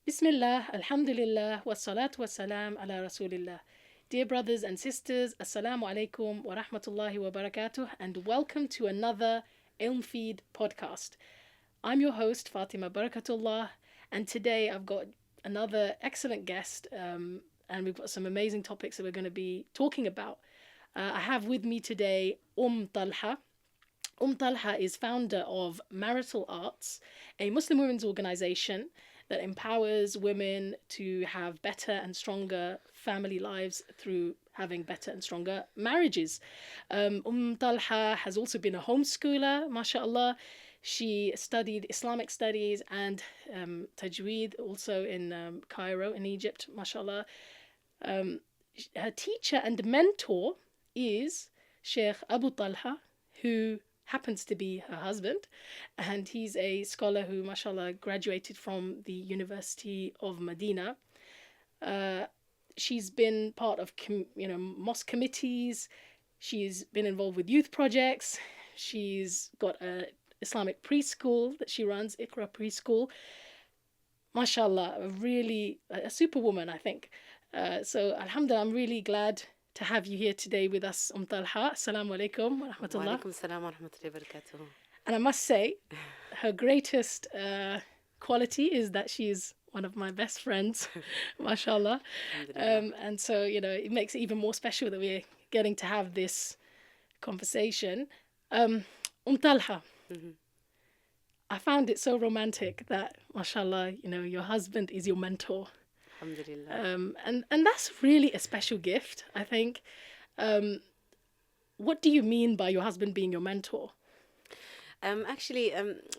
Bismillah, Alhamdulillah, wassalatu wassalam ala Rasulillah. Dear brothers and sisters, Assalamu alaikum wa rahmatullahi wa barakatuh, and welcome to another IlmFeed podcast. I'm your host, Fatima Barkatullah, and today I've got another excellent guest, and we've got some amazing topics that we're going to be talking about. I have with me today Talha. Talha is founder of Marital Arts, a Muslim women's organization that empowers women to have better and stronger family lives through having better and stronger marriages. Talha has also been a homeschooler, mashallah. She studied Islamic studies and tajweed also in Cairo, in Egypt, mashallah. Her teacher and mentor is Sheikh Abu Talha, who happens to be her husband, and he's a scholar who, mashallah, graduated from the University of Medina. She's been part of, mosque committees. She's been involved with youth projects. She's got a Islamic preschool that she runs, Iqra Preschool. Mashallah, a superwoman, I think. So, alhamdulillah, I'm really glad to have you here today with us, Talha. Assalamu alaikum wa rahmatullah. Wa alaikum assalam wa rahmatullahi wa barakatuh. And I must say, her greatest quality is that she's one of my best friends, mashallah. And so, it makes it even more special that we're getting to have this conversation. Talha, I found it so romantic that, mashallah, your husband is your mentor. Alhamdulillah. And that's really a special gift, I think. What do you mean by your husband being your mentor? Actually,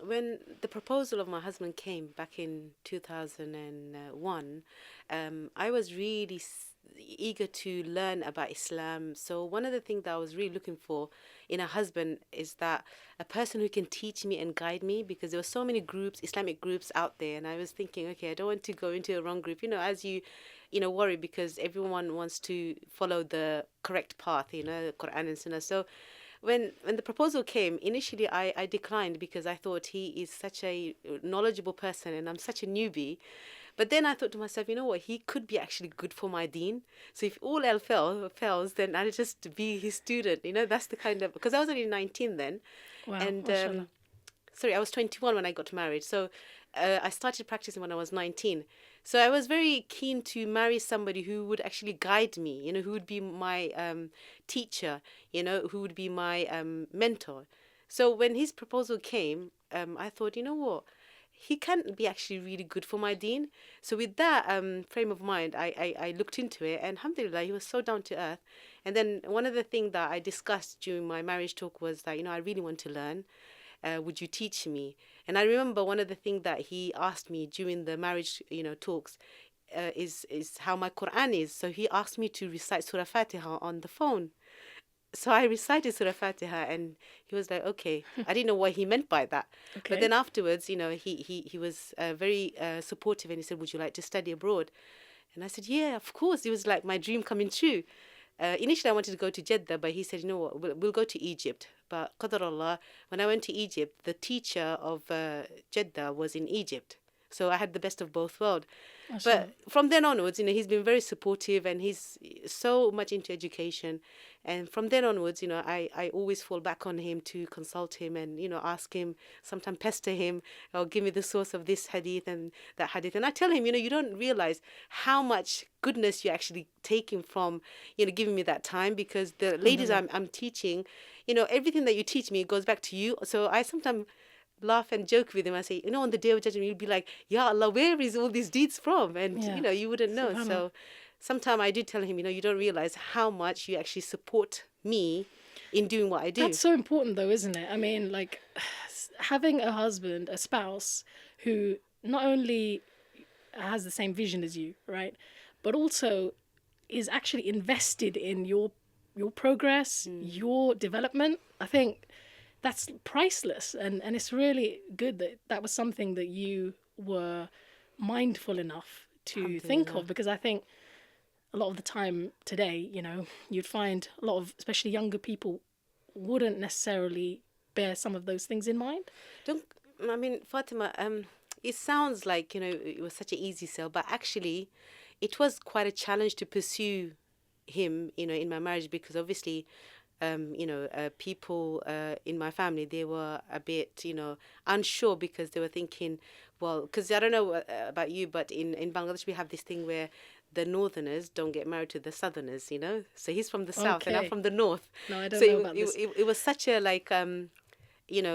when the proposal of my husband came back in 2001, I was really eager to learn about Islam. So one of the things that I was really looking for in a husband is that a person who can teach me and guide me, because there were so many groups, Islamic groups out there, and I was thinking, okay, I don't want to go into a wrong group, as you worry, because everyone wants to follow the correct path, the Quran and Sunnah. So when the proposal came, initially I declined because I thought he is such a knowledgeable person and I'm such a newbie. But then I thought to myself, you know what, he could be actually good for my deen. So if all else fails, then I'll just be his student. That's the kind of, because I was only 19 then. Wow, and sorry, I was 21 when I got married. So I started practicing when I was 19. So I was very keen to marry somebody who would actually guide me, who would be my teacher, who would be my mentor. So when his proposal came, I thought, you know what, he can be actually really good for my deen. So with that frame of mind, I looked into it, and alhamdulillah, he was so down to earth. And then one of the things that I discussed during my marriage talk was that, I really want to learn. Would you teach me? And I remember one of the things that he asked me during the marriage, talks, is how my Quran is. So he asked me to recite Surah Fatiha on the phone. So I recited Surah Fatiha, and he was like, okay. I didn't know what he meant by that. Okay. But then afterwards, he was very supportive, and he said, would you like to study abroad? And I said, yeah, of course. It was like my dream coming true. Initially, I wanted to go to Jeddah, but he said, you know what, we'll go to Egypt. But Qadar Allah, when I went to Egypt, the teacher of Jeddah was in Egypt. So I had the best of both worlds. But from then onwards, he's been very supportive, and he's so much into education. And from then onwards, I always fall back on him to consult him and, ask him, sometimes pester him, or give me the source of this hadith and that hadith. And I tell him, you don't realize how much goodness you're actually taking from, giving me that time, because the ladies I'm teaching, everything that you teach me goes back to you. So I sometimes laugh and joke with him. I say, on the day of judgment, you'll be like, Ya Allah, where is all these deeds from? And, you wouldn't know. So sometimes I did tell him, you don't realize how much you actually support me in doing what I do. That's so important, though, isn't it? I mean, like, having a husband, a spouse, who not only has the same vision as you, right, but also is actually invested in your progress, your development. I think that's priceless, and it's really good that was something that you were mindful enough to think of, because I think a lot of the time today, you'd find a lot of, especially younger people, wouldn't necessarily bear some of those things in mind. Fatima, it sounds like, it was such an easy sell, but actually it was quite a challenge to pursue him, in my marriage, because obviously, people in my family, they were a bit, unsure, because they were thinking, well, because I don't know about you, but in Bangladesh, we have this thing where the northerners don't get married to the southerners, So he's from the south and I'm Okay. from the north. No, I don't So know about this. it was such a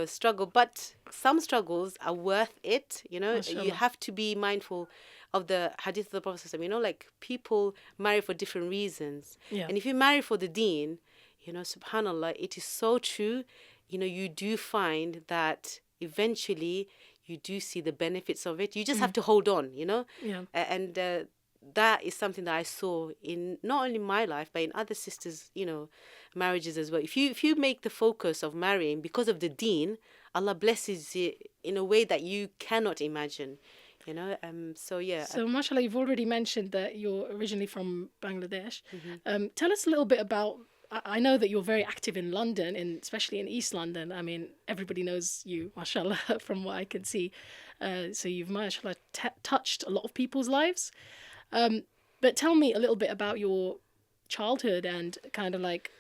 struggle, but some struggles are worth it. You Mashallah. have to be mindful of the hadith of the Prophet ﷺ, like people marry for different reasons. Yeah. And if you marry for the deen, subhanallah, it is so true. You do find that eventually you do see the benefits of it. You just have to hold on, Yeah. And that is something that I saw in not only my life, but in other sisters, marriages as well. If you make the focus of marrying because of the deen, Allah blesses it in a way that you cannot imagine. So yeah. So, mashallah, you've already mentioned that you're originally from Bangladesh. Tell us a little bit about. I know that you're very active in London, especially in East London. I mean, everybody knows you, mashallah, from what I can see. So you've, mashallah, touched a lot of people's lives. But tell me a little bit about your childhood and kind of like,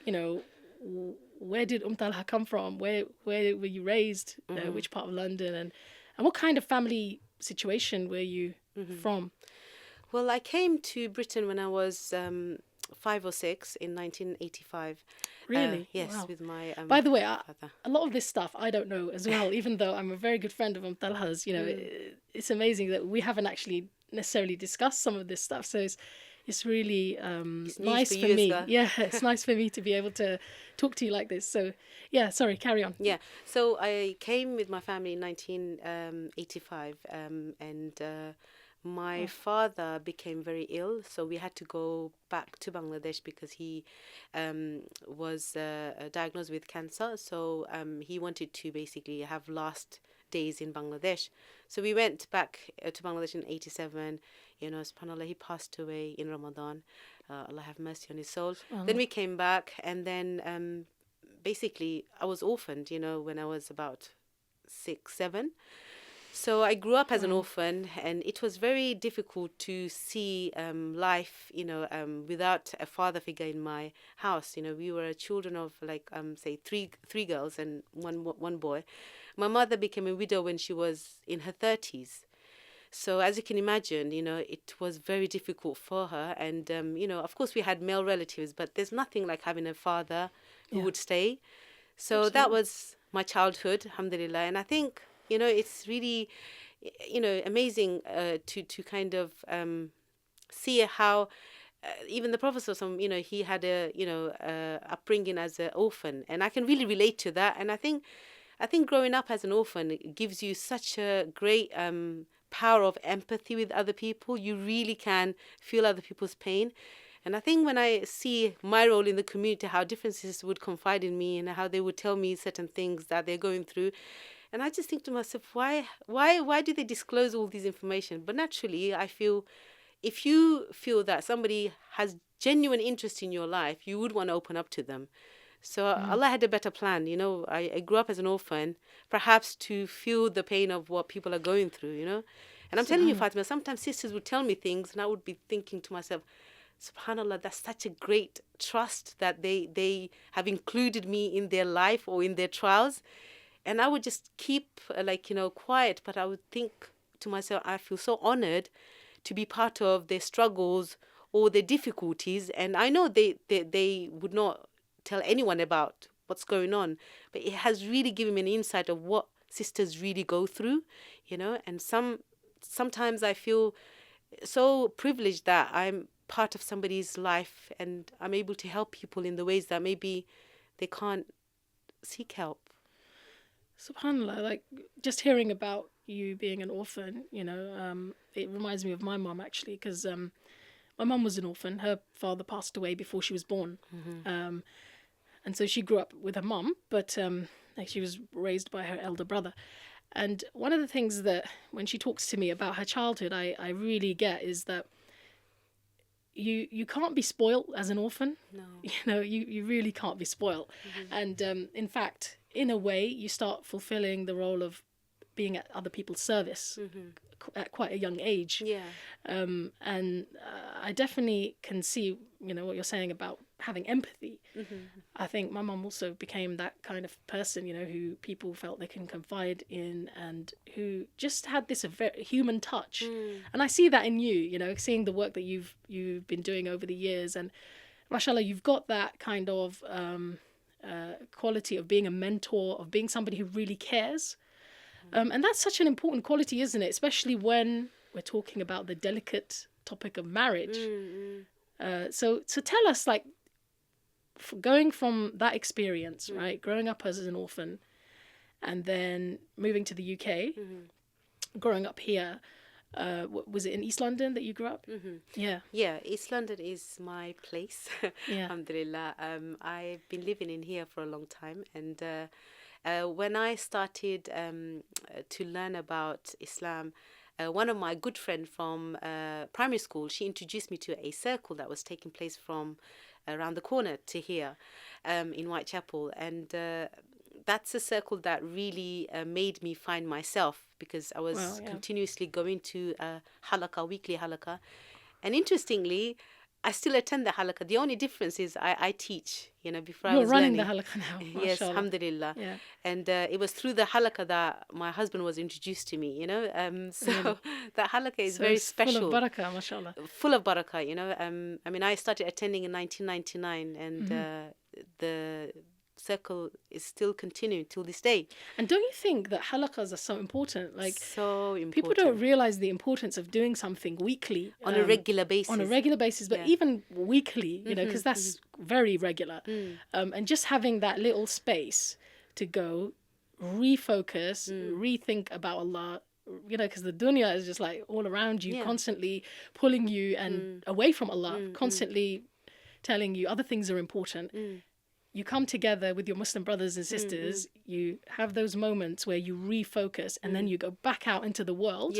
where did Talha come from? Where were you raised? Which part of London? And what kind of family situation were you from? Well, I came to Britain when I was 5 or 6 in 1985. Really? Yes, Wow. with my By the way, father. a lot of this stuff I don't know as well, even though I'm a very good friend of Talha's. It's amazing that we haven't actually necessarily discussed some of this stuff. So it's really nice for you as me. well. Yeah, it's nice for me to be able to talk to you like this. So yeah, sorry, carry on. Yeah, so I came with my family in 1985, and my father became very ill, so we had to go back to Bangladesh because he was diagnosed with cancer. So he wanted to basically have last days in Bangladesh. So we went back to Bangladesh in 87. SubhanAllah, he passed away in Ramadan. Allah have mercy on his soul. Then we came back, and then basically I was orphaned, when I was about 6, 7. So I grew up as an orphan, and it was very difficult to see life, without a father figure in my house. We were children of say three girls and one boy. My mother became a widow when she was in her 30s. So as you can imagine, it was very difficult for her. And, of course we had male relatives, but there's nothing like having a father who would stay. So that was my childhood, alhamdulillah. And I think, it's really, amazing to kind of see how even the Prophet, he had a upbringing as an orphan. And I can really relate to that. And I think growing up as an orphan, it gives you such a great power of empathy with other people. You really can feel other people's pain. And I think when I see my role in the community, how different sisters would confide in me and how they would tell me certain things that they're going through, and I just think to myself, why do they disclose all this information? But naturally, I feel if you feel that somebody has genuine interest in your life, you would want to open up to them. So Allah had a better plan. I grew up as an orphan, perhaps to feel the pain of what people are going through, And I'm telling you, Fatima, sometimes sisters would tell me things and I would be thinking to myself, SubhanAllah, that's such a great trust that they have included me in their life or in their trials. And I would just keep quiet, but I would think to myself, I feel so honored to be part of their struggles or their difficulties. And I know they would not tell anyone about what's going on, but it has really given me an insight of what sisters really go through, and sometimes I feel so privileged that I'm part of somebody's life and I'm able to help people in the ways that maybe they can't seek help. SubhanAllah, like just hearing about you being an orphan, it reminds me of my mom actually, because my mom was an orphan. Her father passed away before she was born. And so she grew up with her mom, but she was raised by her elder brother. And one of the things that when she talks to me about her childhood, I really get is that you can't be spoiled as an orphan. No. You really can't be spoiled. And in fact, in a way, you start fulfilling the role of being at other people's service at quite a young age. Yeah. And I definitely can see, what you're saying about having empathy. I think my mum also became that kind of person, who people felt they can confide in and who just had this very human touch. And I see that in you, seeing the work that you've been doing over the years. And mashallah, you've got that kind of quality of being a mentor, of being somebody who really cares. And that's such an important quality, isn't it? Especially when we're talking about the delicate topic of marriage. So tell us, like, going from that experience, right, growing up as an orphan, and then moving to the UK, growing up here, was it in East London that you grew up? Yeah, East London is my place. Yeah. Alhamdulillah. I've been living in here for a long time, and when I started to learn about Islam, one of my good friends from primary school, she introduced me to a circle that was taking place from around the corner to here in Whitechapel. And that's a circle that really made me find myself, because I was continuously going to weekly halakha. And interestingly, I still attend the halakha. The only difference is I teach, before You're I was running learning. the halakha now. Yes, mashallah. alhamdulillah. Yeah. And it was through the halakha that my husband was introduced to me, So that halakha is So very it's special. full of barakah, mashallah. Full of barakah, I mean, I started attending in 1999, and the circle is still continuing till this day. And don't you think that halakas are so important? Like, So important. people don't realize the importance of doing something weekly on a regular basis. On a regular basis, but even weekly, because that's very regular. And just having that little space to go, refocus, rethink about Allah, because the dunya is just like all around you, constantly pulling you and away from Allah, constantly telling you other things are important. You come together with your Muslim brothers and sisters, you have those moments where you refocus, and then you go back out into the world,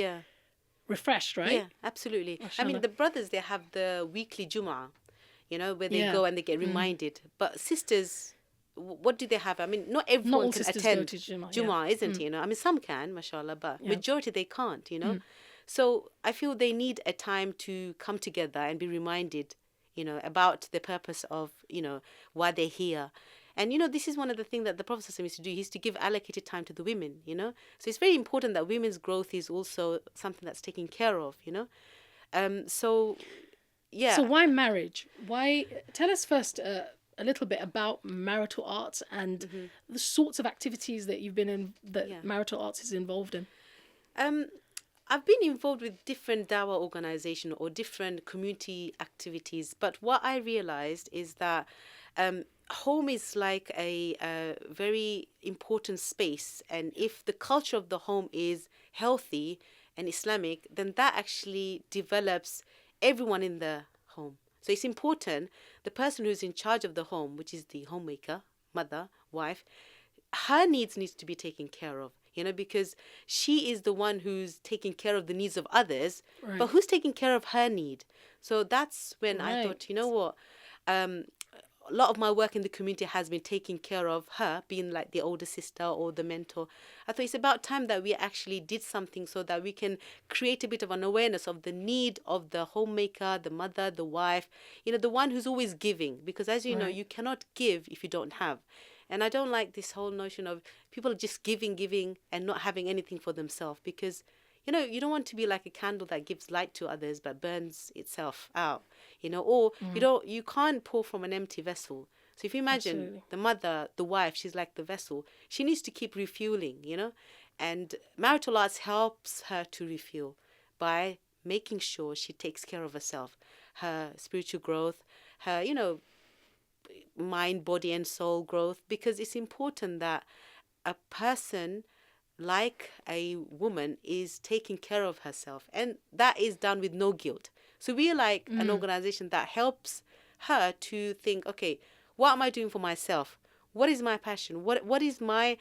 refreshed, right? Yeah, absolutely. Mashallah. I mean, the brothers, they have the weekly Jum'ah, where they go and they get reminded. But sisters, what do they have? I mean, not everyone all can sisters attend go to Jum'ah, Jum'ah, isn't it? I mean, some can, mashallah, but majority they can't, So I feel they need a time to come together and be reminded, about the purpose of, why they're here. And, this is one of the things that the Prophet ﷺ used to do. He used to give allocated time to the women, So it's very important that women's growth is also something that's taken care of, So, yeah. So why marriage? Why? Tell us first a little bit about marital arts and the sorts of activities that you've been in, that marital arts is involved in. I've been involved with different dawah organization or different community activities, but what I realized is that home is like a very important space, and if the culture of the home is healthy and Islamic, then that actually develops everyone in the home. So it's important, the person who's in charge of the home, which is the homemaker, mother, wife, her needs to be taken care of. Because she is the one who's taking care of the needs of others, but who's taking care of her need? So that's when I thought, what? A lot of my work in the community has been taking care of her, being like the older sister or the mentor. I thought it's about time that we actually did something so that we can create a bit of an awareness of the need of the homemaker, the mother, the wife, the one who's always giving. Because as you know, you cannot give if you don't have. And I don't like this whole notion of people just giving and not having anything for themselves, because, you don't want to be like a candle that gives light to others but burns itself out, or you can't pour from an empty vessel. So if you imagine the mother, the wife, she's like the vessel. She needs to keep refueling, and marital arts helps her to refuel by making sure she takes care of herself, her spiritual growth, her, mind, body and soul growth, because it's important that a person like a woman is taking care of herself, and that is done with no guilt. So we are like an organization that helps her to think, okay, what am I doing for myself? What is my passion? What is my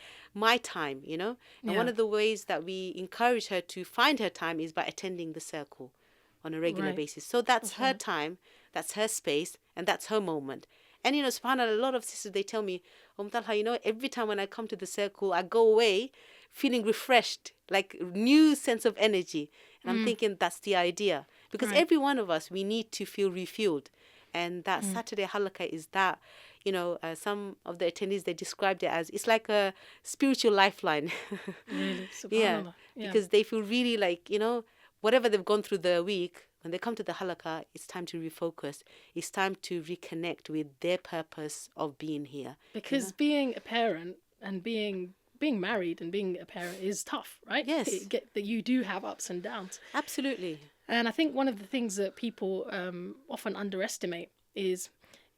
time, And one of the ways that we encourage her to find her time is by attending the circle on a regular basis. So that's her time, that's her space, and that's her moment. And, subhanAllah, a lot of sisters, they tell me, Talha, every time when I come to the circle, I go away feeling refreshed, like new sense of energy. And I'm thinking that's the idea. Because Right. every one of us, we need to feel refueled. And that Saturday halakha is that, some of the attendees, they described it as, it's like a spiritual lifeline. Really, Yeah, subhanallah. Yeah. because they feel really like, whatever they've gone through the week, when they come to the halakha, it's time to refocus. It's time to reconnect with their purpose of being here. Because being a parent and being married and being a parent is tough, right? Yes. That you do have ups and downs. Absolutely. And I think one of the things that people often underestimate is,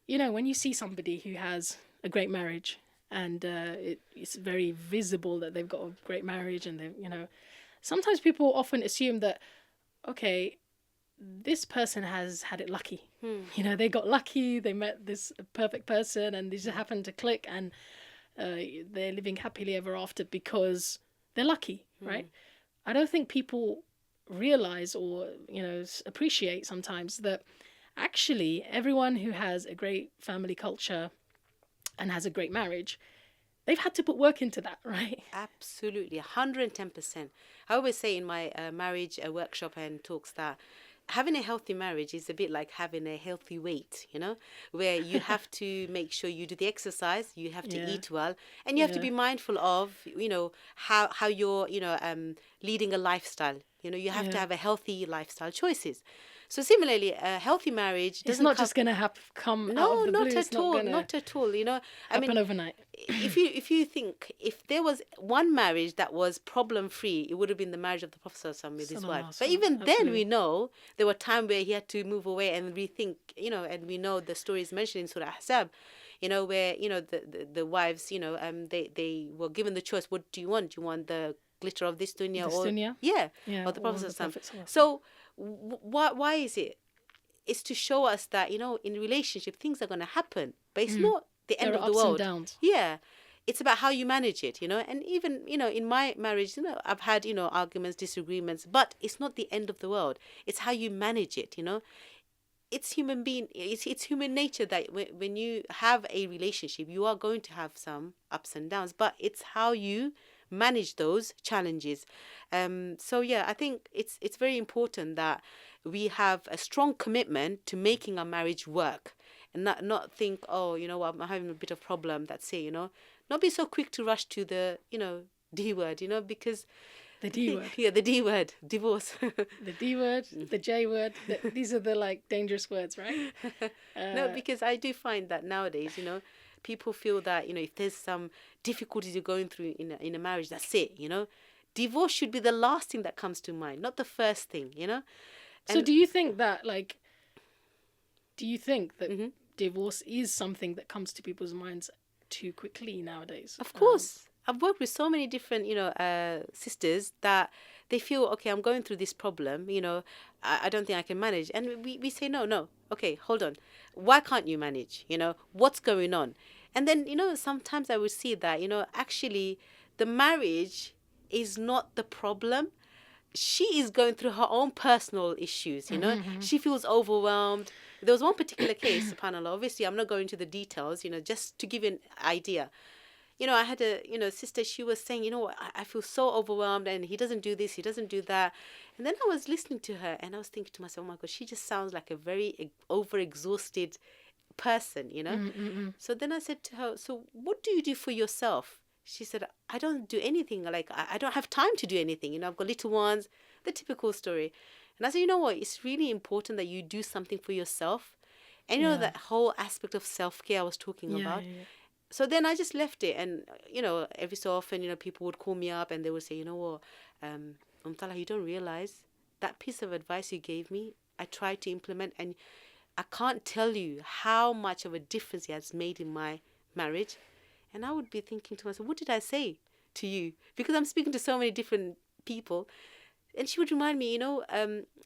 when you see somebody who has a great marriage and it's very visible that they've got a great marriage, and sometimes people often assume that, okay, this person has had it lucky. They got lucky, they met this perfect person, and they just happened to click, and they're living happily ever after because they're lucky, right? I don't think people realize or appreciate sometimes that actually everyone who has a great family culture and has a great marriage, they've had to put work into that, right? Absolutely, 110%. I always say in my marriage workshop and talks that having a healthy marriage is a bit like having a healthy weight, where you have to make sure you do the exercise, you have to eat well, and you have to be mindful of, how you're, leading a lifestyle. You have to have a healthy lifestyle choices. So similarly, a healthy marriage doesn't It's not just going to come out of the blue. not It's at all, gonna not at all. happen overnight. if you think, if there was one marriage that was problem free, it would have been the marriage of the Prophet ﷺ with his wife. But even then, we know there were times where he had to move away and rethink. And we know the stories mentioned in Surah Ahzab, where the wives, they were given the choice. What do you want? Do you want the glitter of this dunya, or or the Prophet ﷺ? So why is it? It's to show us that in relationship things are going to happen, but it's not the end of the world. There are ups and downs. Yeah, it's about how you manage it. And even in my marriage, I've had arguments, disagreements, but it's not the end of the world. It's how you manage it. It's human being. It's human nature that when you have a relationship, you are going to have some ups and downs, but it's how you manage those challenges. So yeah, I think it's very important that we have a strong commitment to making our marriage work, and not think, oh, I'm having a bit of problem, that's it. Not be so quick to rush to the D word, because the D word. Yeah, the D word, divorce. The D word, the J word. These are the dangerous words, right? No, because I do find that nowadays, people feel that if there's some difficulties you're going through in a marriage, that's it. Divorce should be the last thing that comes to mind, not the first thing. So do you think that divorce is something that comes to people's minds too quickly nowadays? Of course. I've worked with so many different, sisters that they feel, okay, I'm going through this problem, I don't think I can manage. And we say, no, okay, hold on. Why can't you manage? What's going on? And then, sometimes I would see that, actually the marriage is not the problem. She is going through her own personal issues, She feels overwhelmed. There was one particular case, subhanAllah, obviously I'm not going into the details, just to give you an idea. I had a, sister, she was saying, I feel so overwhelmed, and he doesn't do this, he doesn't do that. And then I was listening to her and I was thinking to myself, oh my God, she just sounds like a very overexhausted person. So then I said to her, so what do you do for yourself? She said, I don't do anything. I don't have time to do anything. I've got little ones, the typical story. And I said, you know what? It's really important that you do something for yourself. And that whole aspect of self-care I was talking about. Yeah. So then I just left it. And, every so often, people would call me up and they would say, you know what, Umm Talha, you don't realize that piece of advice you gave me, I tried to implement, and I can't tell you how much of a difference it has made in my marriage. And I would be thinking to myself, what did I say to you? Because I'm speaking to so many different people. And she would remind me,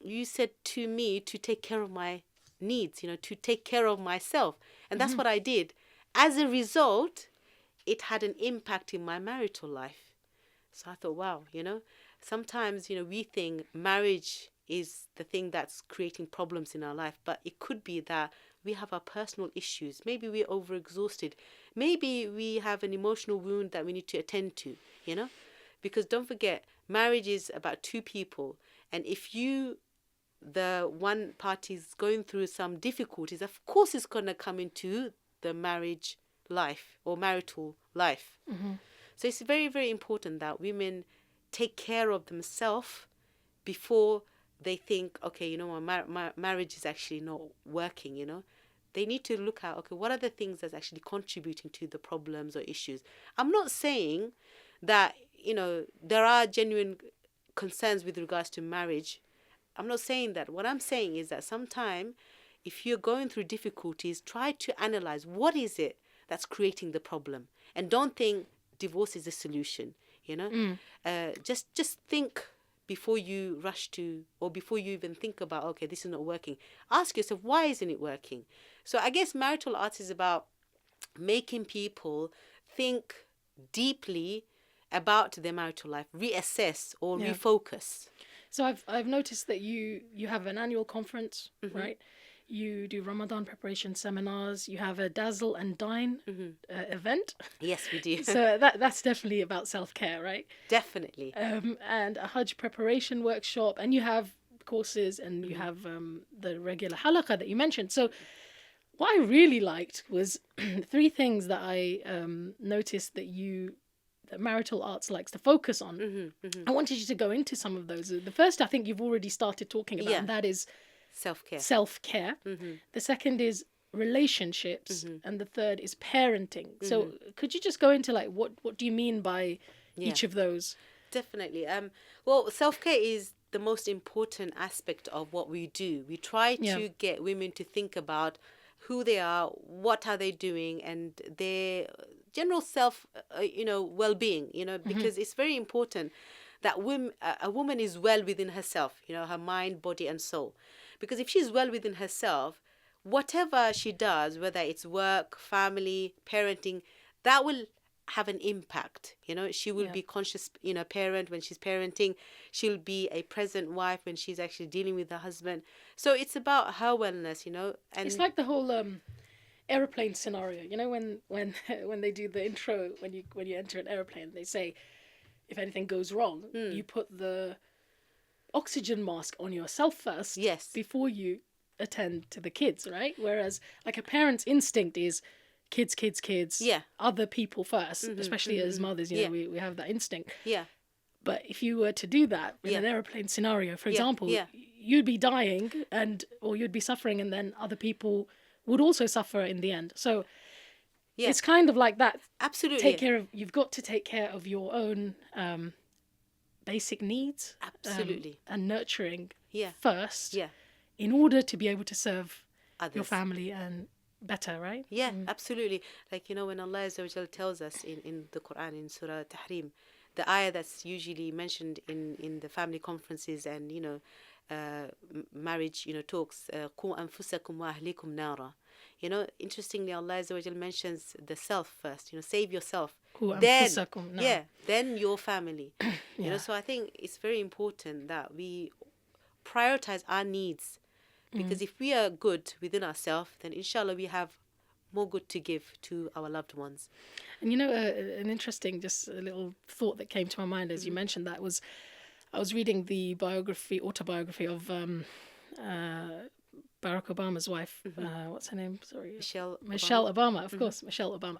you said to me to take care of my needs, to take care of myself. And that's what I did. As a result, it had an impact in my marital life. So I thought, wow, sometimes, we think marriage is the thing that's creating problems in our life. But it could be that we have our personal issues. Maybe we're overexhausted. Maybe we have an emotional wound that we need to attend to, Because don't forget, marriage is about two people. And if the one party is going through some difficulties, of course it's going to come into the marriage life or marital life. So it's very, very important that women take care of themselves before they think, okay, you know, my marriage is actually not working, you know. They need to look at, okay, what are the things that's actually contributing to the problems or issues? I'm not saying that, you know, there are genuine concerns with regards to marriage. I'm not saying that. What I'm saying is that sometimes if you're going through difficulties, try to analyze what is it that's creating the problem. And don't think divorce is the solution, you know. Just think before you rush to, or before you even think about, okay, this is not working. Ask yourself, why isn't it working? So I guess marital arts is about making people think deeply about their marital life, reassess or refocus. So I've noticed that you have an annual conference, right? You do Ramadan preparation seminars. You have a Dazzle and Dine event. Yes, we do. So that's definitely about self-care, right? Definitely. And a Hajj preparation workshop. And you have courses, and you have the regular halaqah that you mentioned. So what I really liked was 3 things that I noticed that marital arts likes to focus on. I wanted you to go into some of those. The first, I think you've already started talking about, and that is self-care. The second is relationships, and the third is parenting. So could you just go into like what do you mean by each of those? Definitely. Well, self-care is the most important aspect of what we do. We try to get women to think about who they are, what are they doing, and their general self, well-being, because it's very important that a woman is well within herself, her mind, body, and soul. Because if she's well within herself, whatever she does, whether it's work, family, parenting, that will have an impact. She will be conscious, parent when she's parenting. She'll be a present wife when she's actually dealing with her husband. So it's about her wellness, and it's like the whole airplane scenario. When they do the intro, when you enter an airplane, they say, if anything goes wrong, you put the oxygen mask on yourself first, before you attend to the kids, right? Whereas like a parent's instinct is kids, other people first, especially as mothers, we have that instinct. But if you were to do that in an airplane scenario, for example, you'd be dying or you'd be suffering, and then other people would also suffer in the end. So it's kind of like that. Absolutely. You've got to take care of your own basic needs. Absolutely. And nurturing first. Yeah. In order to be able to serve others, your family and better, right? Yeah, absolutely. Like, when Allah Azza wa Jal tells us in the Quran, in Surah Tahrim, the ayah that's usually mentioned in the family conferences and, marriage, talks, Qu anfusakum wa ahlikum nara. Interestingly, Allah Azza wa Jal mentions the self first, save yourself. Then your family. So I think it's very important that we prioritize our needs. Because if we are good within ourselves, then inshallah we have more good to give to our loved ones. And an interesting, just a little thought that came to my mind as you mentioned that was, I was reading the autobiography of Barack Obama's wife. What's her name? Sorry, Michelle Obama. Of course, Michelle Obama.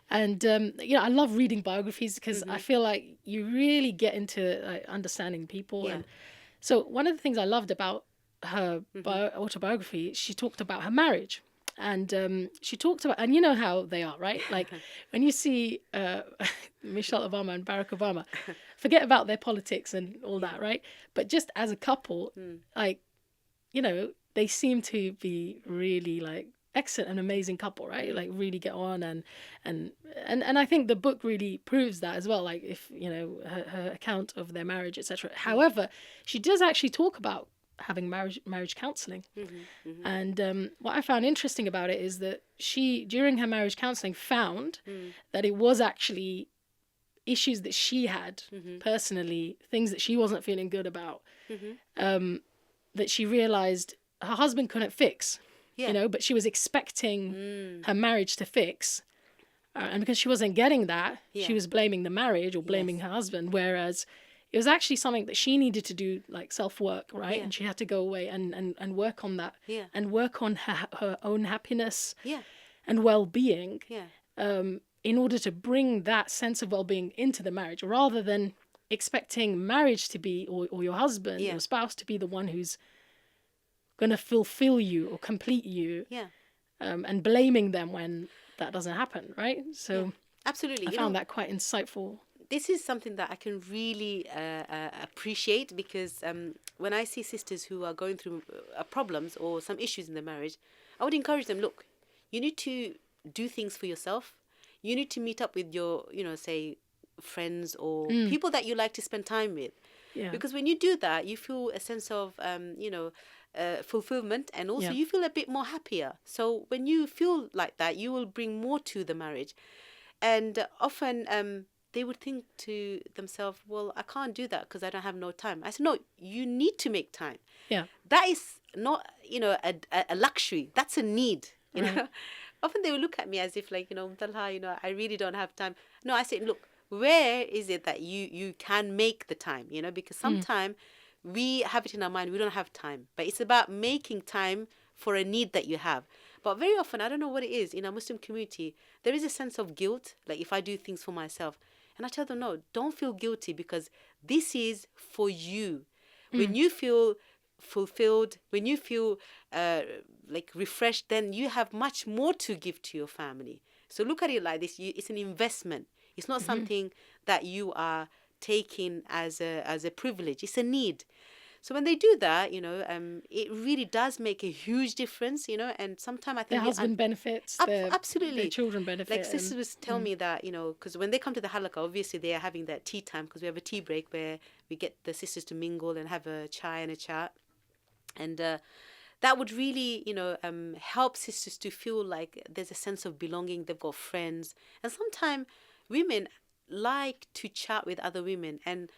And I love reading biographies because I feel like you really get into understanding people. And so one of the things I loved about her autobiography, she talked about her marriage, and she talked about, and you know how they are, right? Like when you see Michelle Obama and Barack Obama, forget about their politics and all that, right? But just as a couple, they seem to be really like excellent and amazing couple, right? Like really get on, and I think the book really proves that as well. Like if her account of their marriage, etc. However, she does actually talk about having marriage counseling, and what I found interesting about it is that she, during her marriage counseling, found that it was actually issues that she had personally, things that she wasn't feeling good about, that she realized her husband couldn't fix, but she was expecting her marriage to fix, And because she wasn't getting that, Yeah. she was blaming the marriage or blaming Yes. her husband, whereas it was actually something that she needed to do, like self-work, right? Yeah. And she had to go away and work on that, Yeah. and work on her own happiness Yeah. and well-being, Yeah. in order to bring that sense of well-being into the marriage, rather than expecting marriage to be, or your husband, Yeah. your spouse, to be the one who's going to fulfill you or complete you, Yeah. and blaming them when that doesn't happen, right? So Absolutely. I You found know, that quite insightful. this is something that I can really appreciate, because when I see sisters who are going through problems or some issues in their marriage, I would encourage them, look, you need to do things for yourself. You need to meet up with your, say, friends or people that you like to spend time with. Yeah. Because when you do that, you feel a sense of, fulfillment, and also Yeah. you feel a bit more happier. So when you feel like that, you will bring more to the marriage. And often they would think to themselves, well, I can't do that because I don't have no time. I said, no, you need to make time. Yeah. That is not, a luxury. That's a need, you Right. know. Often they will look at me as if like, Umm Talha, I really don't have time. No, I said, look, where is it that you can make the time, because sometimes we have it in our mind, we don't have time. But it's about making time for a need that you have. But very often, I don't know what it is, in our Muslim community, there is a sense of guilt, like if I do things for myself. And I tell them, no, don't feel guilty, because this is for you. When you feel fulfilled, when you feel like refreshed, then you have much more to give to your family. So look at it like this: it's an investment. It's not something that you are taking as a privilege. It's a need. So when they do that, it really does make a huge difference, and sometimes I think Their husband benefits, absolutely, their children benefit. like sisters tell me that, because when they come to the halakha, obviously they are having that tea time, because we have a tea break where we get the sisters to mingle and have a chai and a chat. And that would really, help sisters to feel like there's a sense of belonging. They've got friends. And sometimes women like to chat with other women, and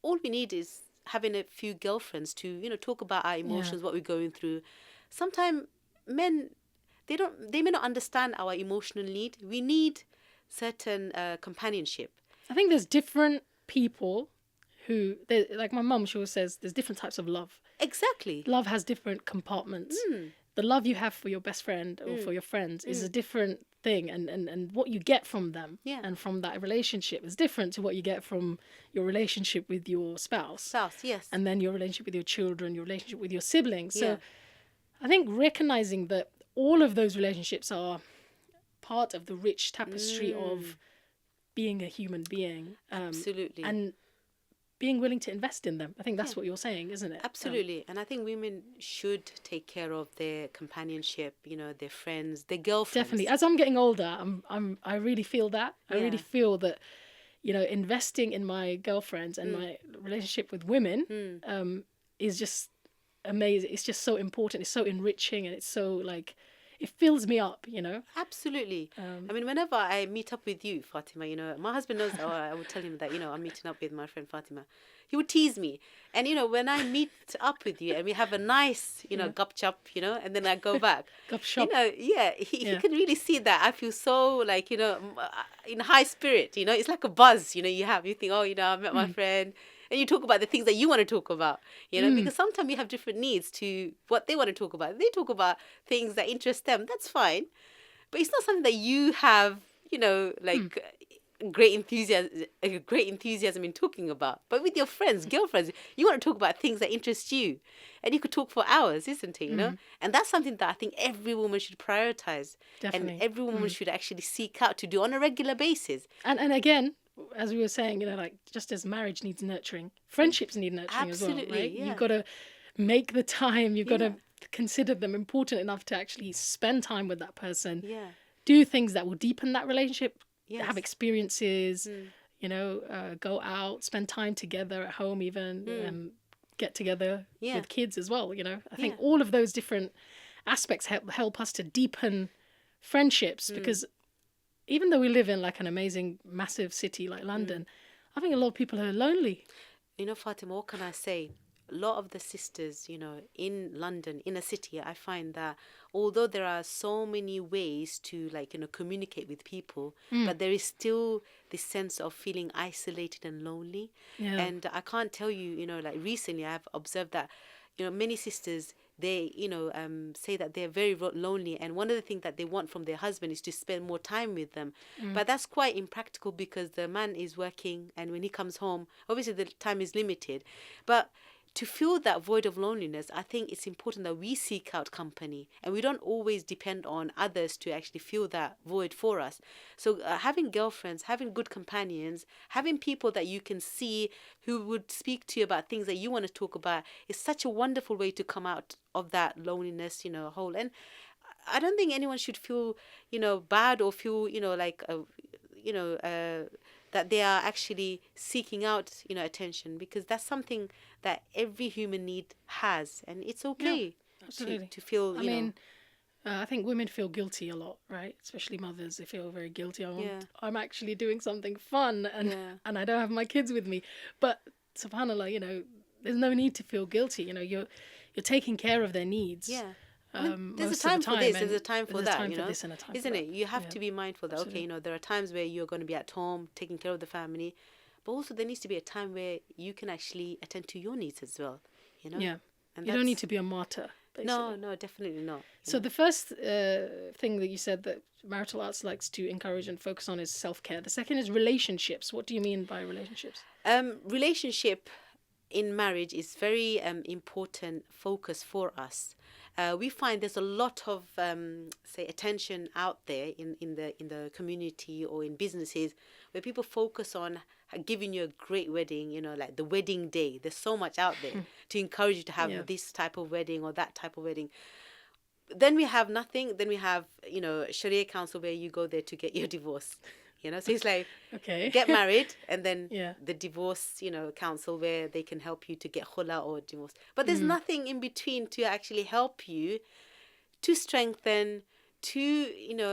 all we need is having a few girlfriends to, talk about our emotions, what we're going through. Sometimes men, they may not understand our emotional need. We need certain companionship. I think there's different people who, like my mum, she always says, there's different types of love. Exactly. Love has different compartments. The love you have for your best friend or for your friends is a different thing, and what you get from them and from that relationship is different to what you get from your relationship with your spouse. Yes. And then your relationship with your children, your relationship with your siblings. So I think recognizing that all of those relationships are part of the rich tapestry of being a human being. Absolutely. And being willing to invest in them. I think that's what you're saying, isn't it? Absolutely. And I think women should take care of their companionship, their friends, their girlfriends. Definitely. As I'm getting older, I really feel that. I really feel that, investing in my girlfriends and my relationship with women is just amazing. It's just so important. It's so enriching, and it's so like, it fills me up, Absolutely. I mean, whenever I meet up with you, Fatima, my husband knows, I would tell him that, I'm meeting up with my friend Fatima. He would tease me. And, when I meet up with you and we have a nice, gup chup, and then I go back. Gup shop. He can really see that. I feel so like, in high spirit, it's like a buzz, you think, oh, I met my friend. And you talk about the things that you want to talk about, because sometimes you have different needs to what they want to talk about. They talk about things that interest them. That's fine. But it's not something that you have, like great enthusiasm in talking about. But with your friends, girlfriends, you want to talk about things that interest you. And you could talk for hours, isn't it, And that's something that I think every woman should prioritize. Definitely. And every woman should actually seek out to do on a regular basis. And again, as we were saying, like, just as marriage needs nurturing, friendships need nurturing as well, right? Yeah. You've got to make the time. You've got to consider them important enough to actually spend time with that person. Yeah. Do things that will deepen that relationship. Yes. Have experiences. Go out, spend time together at home, even get together with kids as well. I think all of those different aspects help us to deepen friendships because. Even though we live in like an amazing, massive city like London, I think a lot of people are lonely. Fatima, what can I say? a lot of the sisters, in London, in a city, I find that although there are so many ways to communicate with people, but there is still this sense of feeling isolated and lonely. Yeah. And I can't tell you, recently I've observed that, many sisters, they, say that they're very lonely. And one of the things that they want from their husband is to spend more time with them. But that's quite impractical because the man is working, and when he comes home, obviously the time is limited. But to fill that void of loneliness, I think it's important that we seek out company, and we don't always depend on others to actually fill that void for us. So having girlfriends, having good companions, having people that you can see who would speak to you about things that you want to talk about is such a wonderful way to come out of that loneliness, hole. And I don't think anyone should feel, bad or feel, that they are actually seeking out, attention, because that's something that every human need has, and it's okay to feel. I mean, I think women feel guilty a lot, right? Especially mothers, they feel very guilty. I'm actually doing something fun, and I don't have my kids with me. But subhanallah, there's no need to feel guilty. You're taking care of their needs. Yeah. There's a time for this, there's a time for that, isn't it? You have to be mindful that, okay, there are times where you're going to be at home taking care of the family, but also there needs to be a time where you can actually attend to your needs as well, Yeah. And you don't need to be a martyr, basically. No, definitely not. So the first thing that you said that Marital Arts likes to encourage and focus on is self-care. The second is relationships. What do you mean by relationships? Relationship in marriage is very important focus for us. We find there's a lot of say attention out there in the community or in businesses where people focus on giving you a great wedding, like the wedding day. There's so much out there to encourage you to have this type of wedding or that type of wedding. Then we have nothing. Then we have, Sharia council where you go there to get your divorce. So it's like, get married, and then the divorce, council where they can help you to get khula or divorce. But there's nothing in between to actually help you to strengthen, to,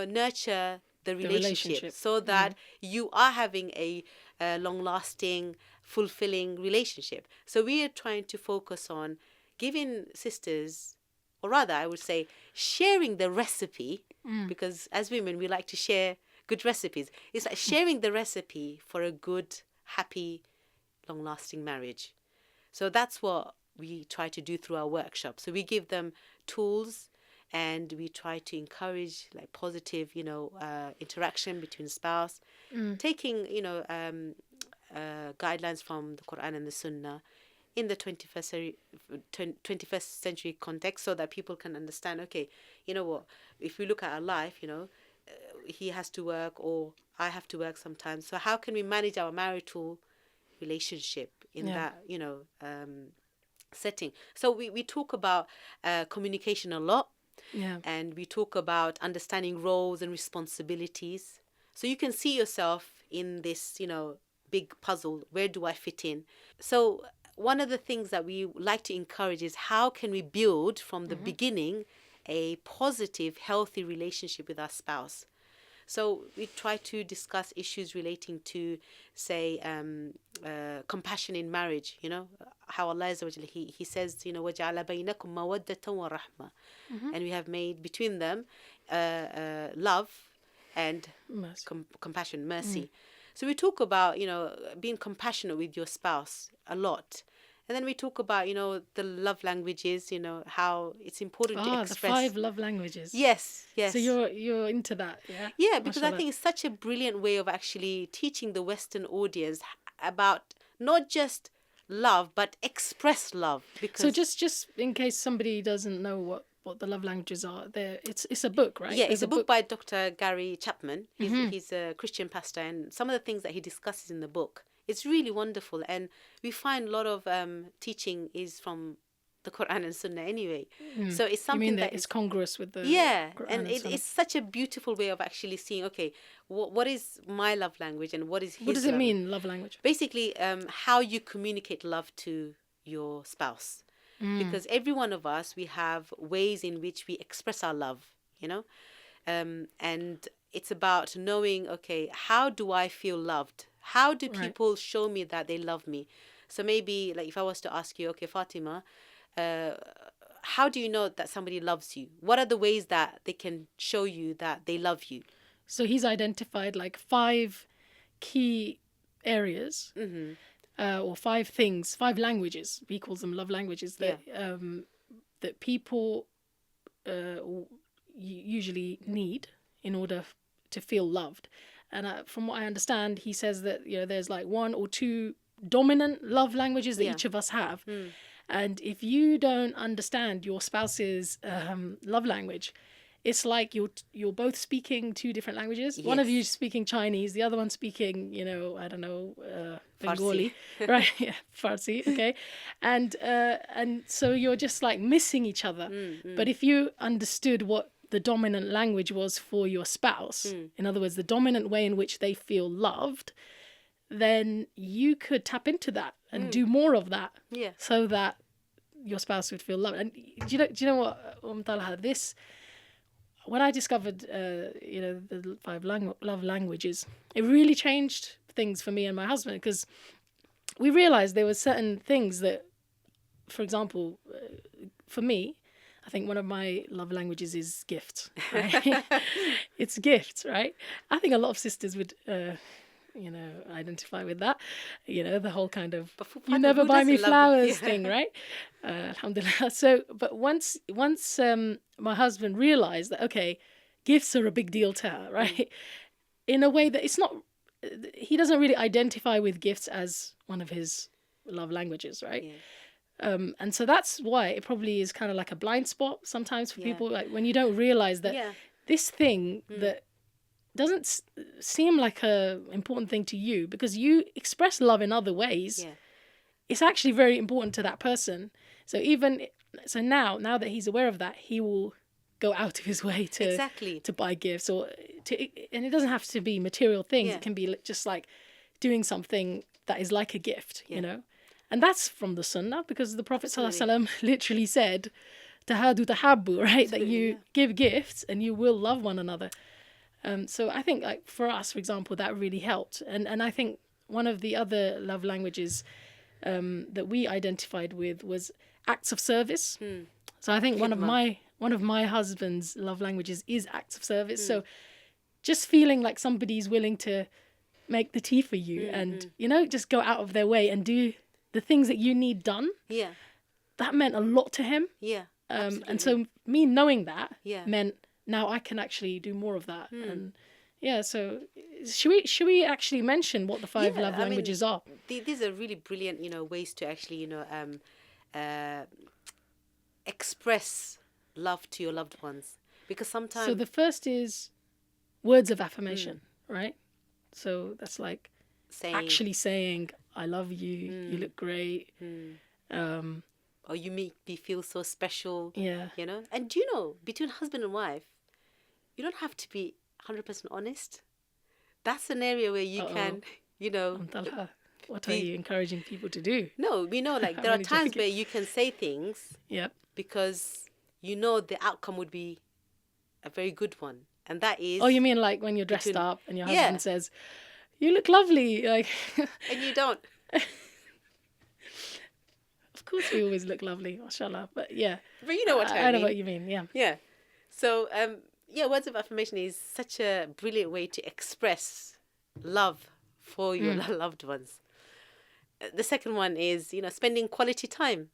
nurture the relationship so that you are having a long-lasting, fulfilling relationship. So we are trying to focus on giving sisters, or rather, I would say, sharing the recipe, because as women, we like to share good recipes. It's like sharing the recipe for a good, happy, long-lasting marriage. So that's what we try to do through our workshop. So we give them tools, and we try to encourage positive, interaction between spouse, taking, guidelines from the Quran and the Sunnah in the 21st century context, so that people can understand, okay, if we look at our life, he has to work or I have to work sometimes. So how can we manage our marital relationship in that, setting? So we talk about communication a lot. And we talk about understanding roles and responsibilities. So you can see yourself in this, big puzzle. Where do I fit in? So one of the things that we like to encourage is how can we build from the beginning a positive, healthy relationship with our spouse. So we try to discuss issues relating to, say, compassion in marriage. How Allah He says, وَجَعَلَ بَيْنَكُمْ مَوَدَّةً وَرَحْمَةً, and we have made between them love and compassion, mercy. So we talk about, being compassionate with your spouse a lot. And then we talk about, the love languages, how it's important to express. The 5 love languages. Yes. So you're into that, yeah? Yeah, because I think it's such a brilliant way of actually teaching the Western audience about not just love, but express love. Because so just in case somebody doesn't know what the love languages are, it's a book, right? Yeah, it's a book by Dr. Gary Chapman. He's a Christian pastor, and some of the things that he discusses in the book, it's really wonderful. And we find a lot of teaching is from the Quran and Sunnah anyway. So it's something that is congruous with the Quran and it's such a beautiful way of actually seeing, okay, what is my love language and what is his. What does it mean, love language? Basically, how you communicate love to your spouse. Because every one of us, we have ways in which we express our love, and it's about knowing, okay, how do I feel loved? How do people show me that they love me? So maybe like if I was to ask you, okay, Fatima, how do you know that somebody loves you? What are the ways that they can show you that they love you? So he's identified like 5 key areas, or 5 things, 5 languages. He calls them love languages that that people usually need in order to feel loved. And from what I understand, he says that there's like 1 or 2 dominant love languages that each of us have. And if you don't understand your spouse's love language, it's like you're both speaking 2 different languages. One of you is speaking Chinese, the other one speaking, I don't know, Bengali, right? Yeah, Farsi, okay. And so you're just like missing each other. But if you understood what the dominant language was for your spouse, in other words, the dominant way in which they feel loved, then you could tap into that and do more of that, so that your spouse would feel loved. And do you know what, Talha, this, when I discovered the 5 love languages, it really changed things for me and my husband, because we realized there were certain things that, for example, for me, I think one of my love languages is gifts, right? It's gifts, right? I think a lot of sisters would identify with that, the whole kind of you never buy me flowers thing, right? Alhamdulillah. So, but once my husband realized that, okay, gifts are a big deal to her, right? In a way that it's not, he doesn't really identify with gifts as one of his love languages, right? And so that's why it probably is kind of like a blind spot sometimes for people, like when you don't realize that this thing that doesn't seem like a important thing to you, because you express love in other ways, it's actually very important to that person. So now that he's aware of that, he will go out of his way to buy gifts, and it doesn't have to be material things. It can be just like doing something that is like a gift, and that's from the Sunnah, because the Prophet ﷺ literally said, "Tahadu tahabbu," right? That you give gifts and you will love one another. So I think, like for us, for example, that really helped. And I think one of the other love languages that we identified with was acts of service. So I think one of my husband's love languages is acts of service. So just feeling like somebody's willing to make the tea for you and just go out of their way and do the things that you need done. That meant a lot to him. And so me knowing that meant, now I can actually do more of that. And so should we actually mention what the 5 love languages are? These are really brilliant, ways to actually, express love to your loved ones. Because sometimes... So the first is words of affirmation, right? So that's like actually saying, I love you, you look great. Or you make me feel so special. And do you know, between husband and wife, you don't have to be 100% honest. That's an area where you can, Talha, what are you encouraging people to do? No, we know, like, there are times where you can say things because the outcome would be a very good one. And that is... Oh, you mean like when you're dressed up and your husband says, you look lovely, like... And you don't. Of course we always look lovely, mashallah. But But you know what I mean. I know what you mean, Yeah. So, words of affirmation is such a brilliant way to express love for your loved ones. The second one is, spending quality time,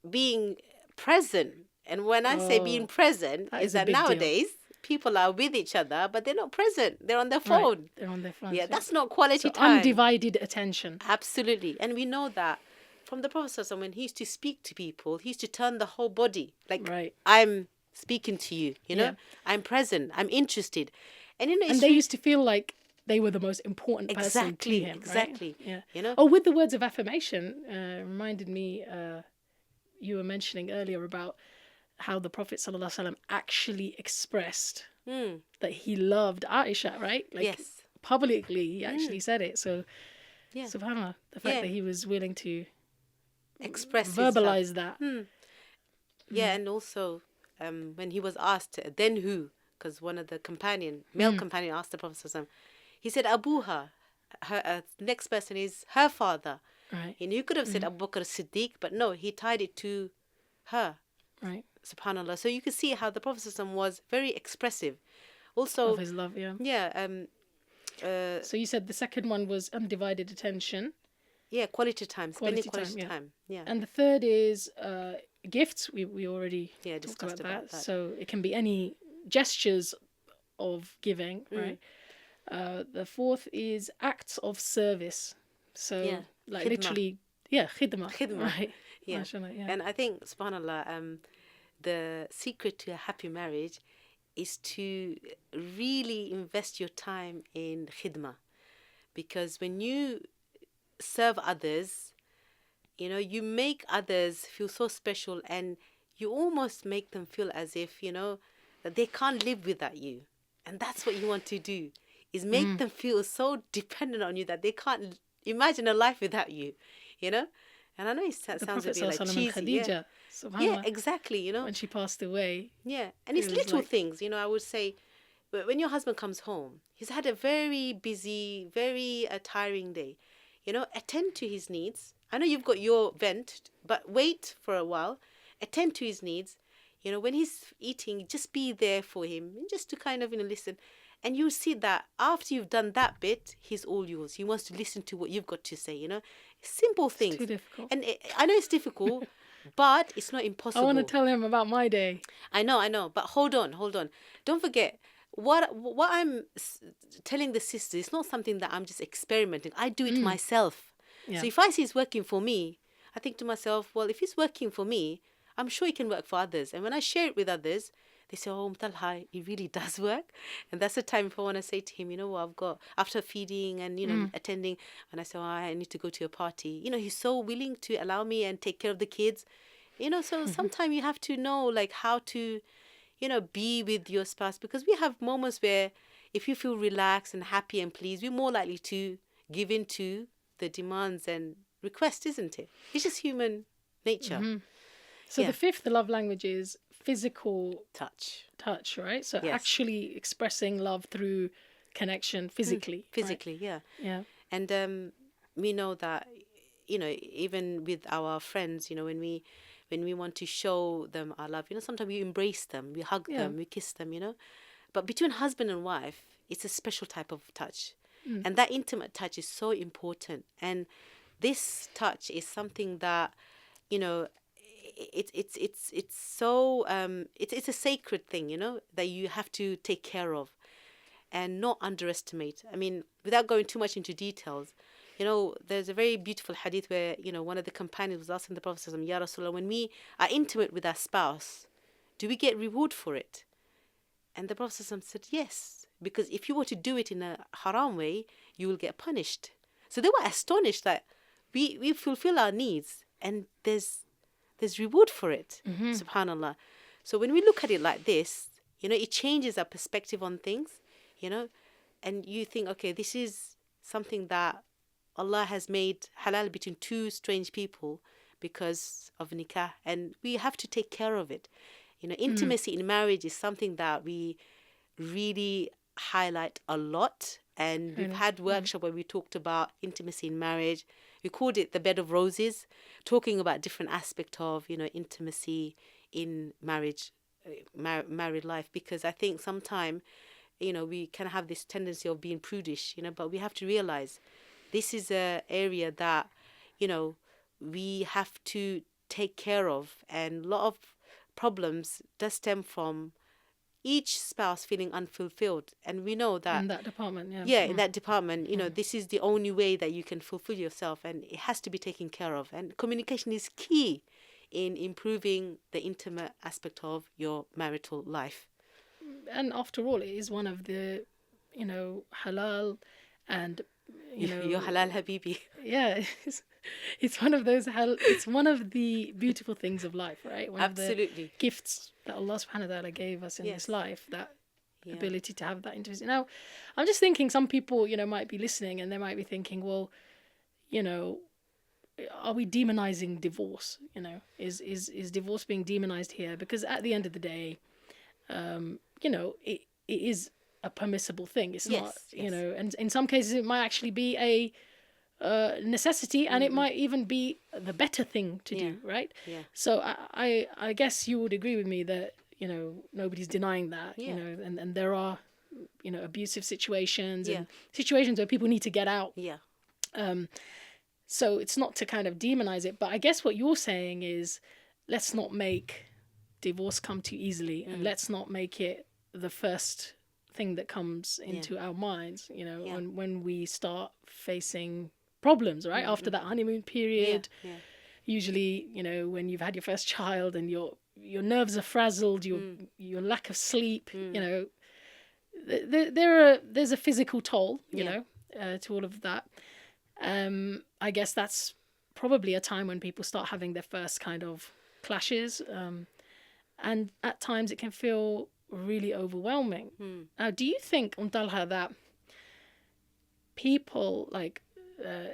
being present. And when I say being present, is that nowadays people are with each other, but they're not present. They're on their phone. Right. They're on their phone. Yeah, that's not quality time. Undivided attention. Absolutely. And we know that from the Prophet ﷺ, when he used to speak to people, he used to turn the whole body. Like, I'm speaking to you, I'm present, I'm interested. And they used to feel like they were the most important person to him. Exactly. Right? Oh, with the words of affirmation, reminded me, you were mentioning earlier about how the Prophet ﷺ actually expressed that he loved Aisha, right? Like, publicly, he actually said it. So, subhanAllah, the fact that he was willing to verbalize that. And also, when he was asked, then who? Because one of the male companion asked the Prophet ﷺ, he said, Abuha, her next person is her father. Right. You could have said Abu Bakr Siddiq, but no, he tied it to her. Right. Subhanallah. So you can see how the Prophet ﷺ was very expressive. Of Also, his love, yeah. So you said the second one was undivided attention. quality time, spending quality yeah. time. Yeah. And the third is gifts. We already talked discussed about that. that. So it can be any gestures of giving, right? The fourth is acts of service. So like Khidmah. literally, khidmah. Right. Yeah. Mashallah, yeah. And I think, subhanallah, the secret to a happy marriage is to really invest your time in khidmah. Because when you serve others, you make others feel so special, and you almost make them feel as if, that they can't live without you. And that's what you want to do, is make them feel so dependent on you that they can't imagine a life without you, And I know it sounds a bit like cheesy. Khadija, yeah, exactly, when she passed away. Yeah, and it's little things, I would say. When your husband comes home, he's had a very busy, very tiring day. Attend to his needs. I know you've got your vent, but wait for a while. Attend to his needs. When he's eating, just be there for him, just to kind of, listen. And you'll see that after you've done that bit, he's all yours. He wants to listen to what you've got to say, Simple things. It's too difficult. And I know it's difficult, but it's not impossible. I want to tell him about my day. I know. But hold on. Don't forget, what I'm telling the sisters is not something that I'm just experimenting. I do it myself. Yeah. So if I see it's working for me, I think to myself, well, if it's working for me, I'm sure it can work for others. And when I share it with others, they say, oh, Umm Talha, it really does work. And that's the time if I want to say to him, what I've got, after feeding and, attending, and I say, oh, I need to go to a party. He's so willing to allow me and take care of the kids. So sometimes you have to know, like, how to, be with your spouse. Because we have moments where if you feel relaxed and happy and pleased, we're more likely to give in to the demands and requests, isn't it? It's just human nature. So the fifth love language is physical touch, right? So actually expressing love through connection physically. Physically, right? Yeah. And we know that, even with our friends, when we want to show them our love, sometimes we embrace them, we hug them, we kiss them, But between husband and wife, it's a special type of touch. And that intimate touch is so important. And this touch is something that, it's so it's a sacred thing, that you have to take care of and not underestimate. I mean, without going too much into details, there's a very beautiful hadith where, one of the companions was asking the Prophet, Ya Rasulullah, when we are intimate with our spouse, do we get reward for it? And the Prophet said, yes, because if you were to do it in a haram way, you will get punished. So they were astonished that we fulfill our needs and there's reward for it. Subhanallah. So when we look at it like this, it changes our perspective on things, and you think, okay, this is something that Allah has made halal between two strange people because of nikah, and we have to take care of it. Intimacy in marriage is something that we really highlight a lot, and we've had workshop where we talked about intimacy in marriage. We called it the bed of roses, talking about different aspect of, intimacy in marriage, married life, because I think sometimes, we can have this tendency of being prudish, but we have to realize this is an area that, we have to take care of, and a lot of problems does stem from each spouse feeling unfulfilled. And we know that in that department, in that department, this is the only way that you can fulfill yourself, and it has to be taken care of. And communication is key in improving the intimate aspect of your marital life. And after all, it is one of the, halal and, your halal habibi. Yeah, it's one of those. It's one of the beautiful things of life, right? One Absolutely. of the gifts that Allah Subhanahu wa Taala gave us in this life, that ability to have that intimacy. Now, I'm just thinking some people, might be listening and they might be thinking, well, are we demonizing divorce? Is divorce being demonized here? Because at the end of the day, it is a permissible thing. It's not, and in some cases it might actually be necessity, and it might even be the better thing to do, right? Yeah. So I guess you would agree with me that, you know, nobody's denying that, you Yeah. know, and there are, you know, abusive situations Yeah. and situations where people need to get out. Yeah. So it's not to kind of demonize it, but I guess what you're saying is, let's not make divorce come too easily, and let's not make it the first thing that comes into our minds, you know, when we start facing problems, right? After that honeymoon period, usually, you know, when you've had your first child and your nerves are frazzled, your lack of sleep, you know, there's a physical toll, you know, to all of that. I guess that's probably a time when people start having their first kind of clashes, and at times it can feel really overwhelming. Now, do you think, Talha, that people like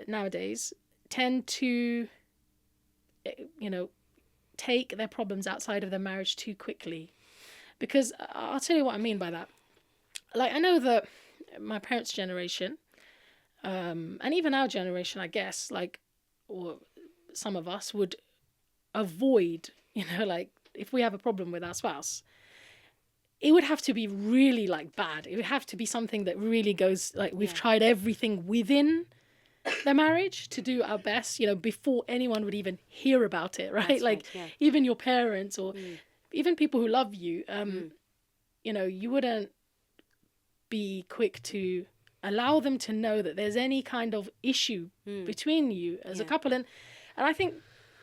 nowadays tend to, you know, take their problems outside of their marriage too quickly? Because I'll tell you what I mean by that. Like, I know that my parents' generation, and even our generation, I guess, like, or some of us would avoid, you know, like, if we have a problem with our spouse, it would have to be really like bad. It would have to be something that really goes like, we've tried everything within the marriage to do our best, you know, before anyone would even hear about it, right? That's like right, even your parents or even people who love you, you know, you wouldn't be quick to allow them to know that there's any kind of issue between you as a couple. And I think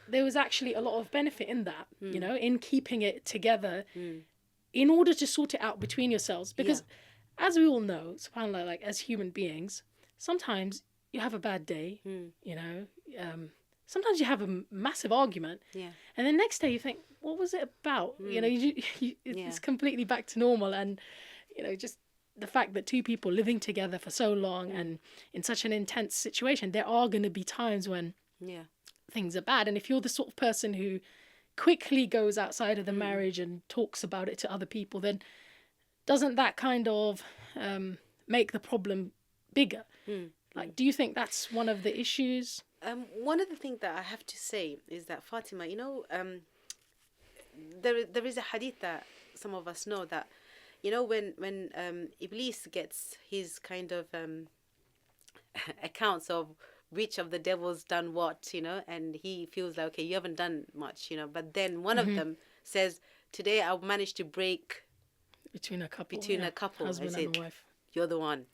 there was actually a lot of benefit in that, you know, in keeping it together in order to sort it out between yourselves. Because as we all know, subhanAllah, like as human beings, sometimes you have a bad day, you know, sometimes you have a massive argument. And the next day you think, what was it about? You know, it's completely back to normal. And, you know, just the fact that two people living together for so long and in such an intense situation, there are going to be times when things are bad. And if you're the sort of person who quickly goes outside of the marriage and talks about it to other people, then doesn't that kind of make the problem bigger? Like, do you think that's one of the issues? One of the things that I have to say is that, Fatima, you know, there is a hadith that some of us know that, you know, when Iblis gets his kind of accounts of which of the devils done what, you know, and he feels like, okay, you haven't done much, you know, but then one of them says, today I managed to break between a couple, husband and wife. You're the one.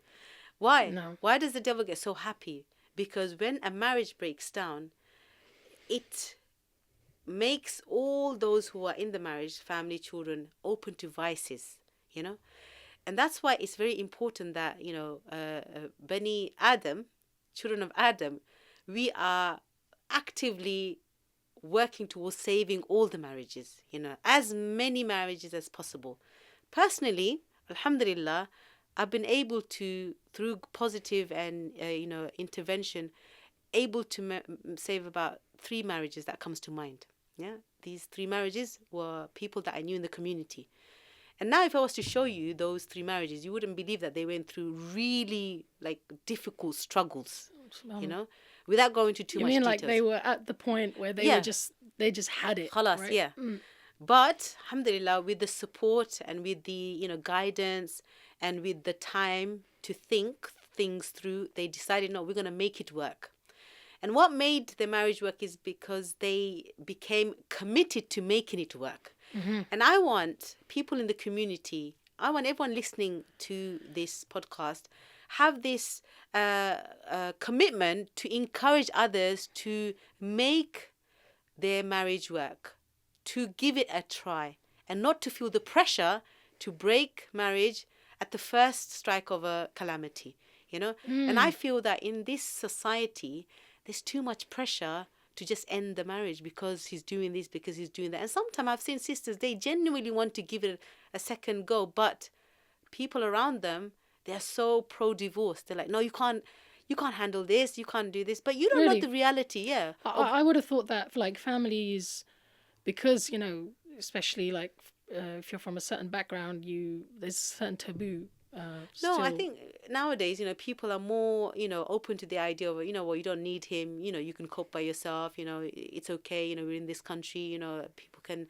Why? No. Why does the devil get so happy? Because when a marriage breaks down, it makes all those who are in the marriage, family, children, open to vices, you know. And that's why it's very important that, you know, Bani Adam, children of Adam, we are actively working towards saving all the marriages, you know, as many marriages as possible. Personally, alhamdulillah, I've been able to, through positive and, you know, intervention, able to save about 3 marriages that comes to mind. Yeah, these 3 marriages were people that I knew in the community. And now if I was to show you those 3 marriages, you wouldn't believe that they went through really like difficult struggles, you know, without going into too much details. You mean like they were at the point where they just had it, Khalas, right? Yeah. But alhamdulillah, with the support and with the, you know, guidance and with the time to think things through, they decided, no, we're going to make it work. And what made the marriage work is because they became committed to making it work. And I want people in the community, I want everyone listening to this podcast, have this commitment to encourage others to make their marriage work, to give it a try, and not to feel the pressure to break marriage at the first strike of a calamity, you know. And I feel that in this society, there's too much pressure to just end the marriage because he's doing this, because he's doing that. And sometimes I've seen sisters, they genuinely want to give it a second go, but people around them, they're so pro-divorce. They're like, no, you can't handle this, you can't do this. But you don't know the reality, I would have thought that, like, families, because, you know, especially like if you're from a certain background, there's a certain taboo No, I still? think nowadays, people are more, open to the idea of, well, you don't need him, you can cope by yourself, it's okay, we're in this country, people can,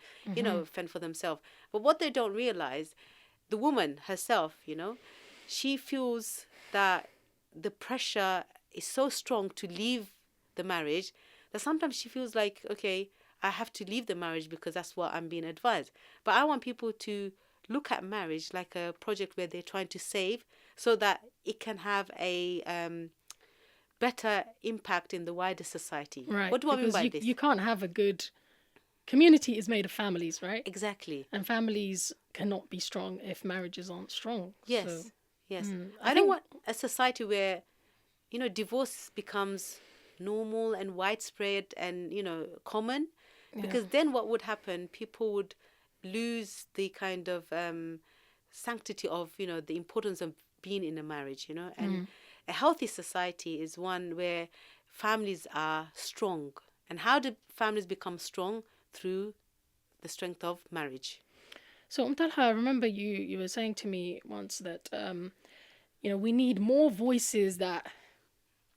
fend for themselves. But what they don't realize, the woman herself, she feels that the pressure is so strong to leave the marriage that sometimes she feels like, okay, I have to leave the marriage because that's what I'm being advised. But I want people to look at marriage like a project where they're trying to save so that it can have a better impact in the wider society. Right, What do I mean because by this? you can't have a good community is made of families, right? Exactly. And families cannot be strong if marriages aren't strong. Yes. So, Yes. I I don't think want a society where, divorce becomes normal and widespread and, common. Because then what would happen? People would lose the kind of sanctity of, the importance of being in a marriage, And a healthy society is one where families are strong. And how do families become strong? Through the strength of marriage. so. Talha, I remember you were saying to me once that we need more voices that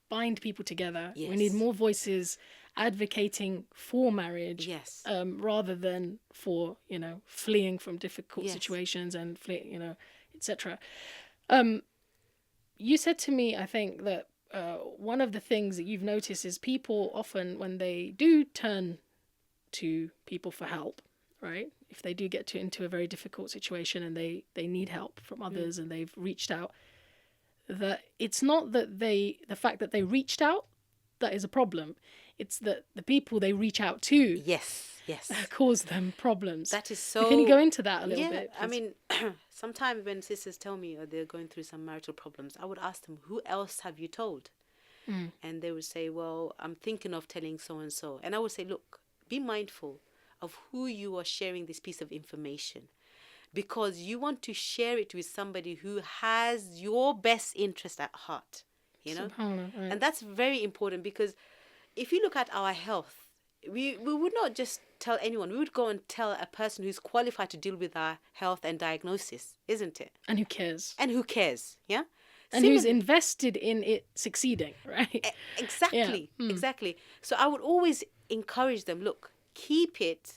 bind people together. Yes. We need more voices advocating for marriage, Yes. rather than for fleeing from difficult Yes. situations and etc. You said to me, I think that one of the things that you've noticed is people often, when they do turn to people for help, right? If they do get into a very difficult situation and they need help from others and they've reached out, that it's not that the fact that they reached out that is a problem. It's that the people they reach out to Yes. cause them problems. That is so. Can you go into that a little Yeah, bit? I mean, sometimes when sisters tell me they're going through some marital problems, I would ask them, who else have you told? And they would say, well, I'm thinking of telling so and so. And I would say, look, be mindful of who you are sharing this piece of information, because you want to share it with somebody who has your best interest at heart, SubhanAllah, right. And that's very important, because if you look at our health, we would not just tell anyone. We would go and tell a person who's qualified to deal with our health and diagnosis, isn't it? And who cares? And who cares, yeah? And who's invested in it succeeding, right? Exactly, exactly. So I would always encourage them, look, keep it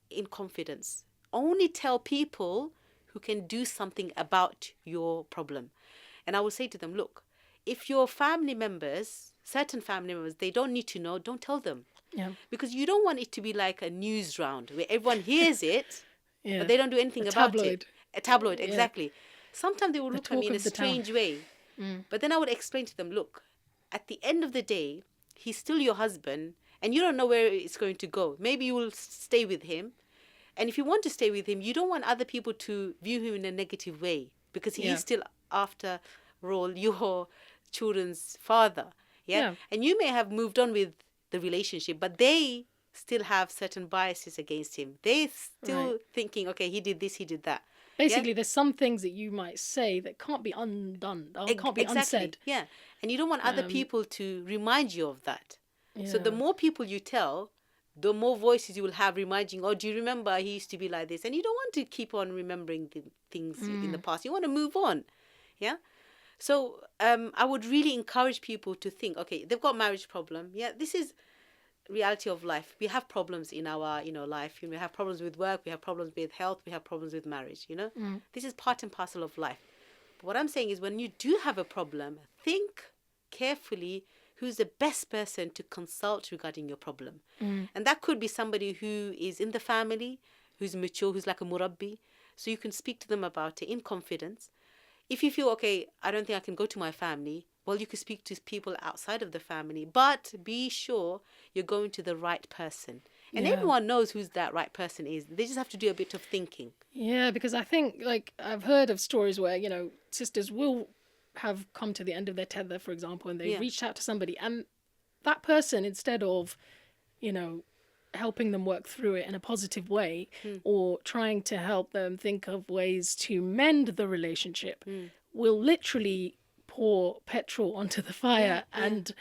in confidence. Only tell people who can do something about your problem. And I would say to them, look, if your family members, certain family members, they don't need to know, don't tell them. Yeah. Because you don't want it to be like a news round where everyone hears it, Yeah. but they don't do anything about it. A tabloid, exactly. Sometimes they will look at me in a strange way. But then I would explain to them, look, at the end of the day, he's still your husband and you don't know where it's going to go. Maybe you will stay with him. And if you want to stay with him, you don't want other people to view him in a negative way, because he is still, after all, your children's father. Yeah? And you may have moved on with the relationship, but they still have certain biases against him. They're still thinking, okay, he did this, he did that. Basically, there's some things that you might say that can't be undone, or can't be unsaid. Yeah. And you don't want other people to remind you of that. So the more people you tell, the more voices you will have reminding, oh, do you remember he used to be like this? And you don't want to keep on remembering the things in the past. You want to move on. Yeah. So I would really encourage people to think, okay, they've got marriage problem. Yeah, this is reality of life. We have problems in our, life. We have problems with work. We have problems with health. We have problems with marriage. This is part and parcel of life. But what I'm saying is, when you do have a problem, think carefully who's the best person to consult regarding your problem. And that could be somebody who is in the family, who's mature, who's like a murabbi. So you can speak to them about it in confidence. If you feel, okay, I don't think I can go to my family, well, you could speak to people outside of the family, but be sure you're going to the right person. And everyone knows who that right person is. They just have to do a bit of thinking. Yeah, because I think, I've heard of stories where, sisters will have come to the end of their tether, for example, and they've reached out to somebody, and that person, instead of, helping them work through it in a positive way, or trying to help them think of ways to mend the relationship, will literally pour petrol onto the fire and,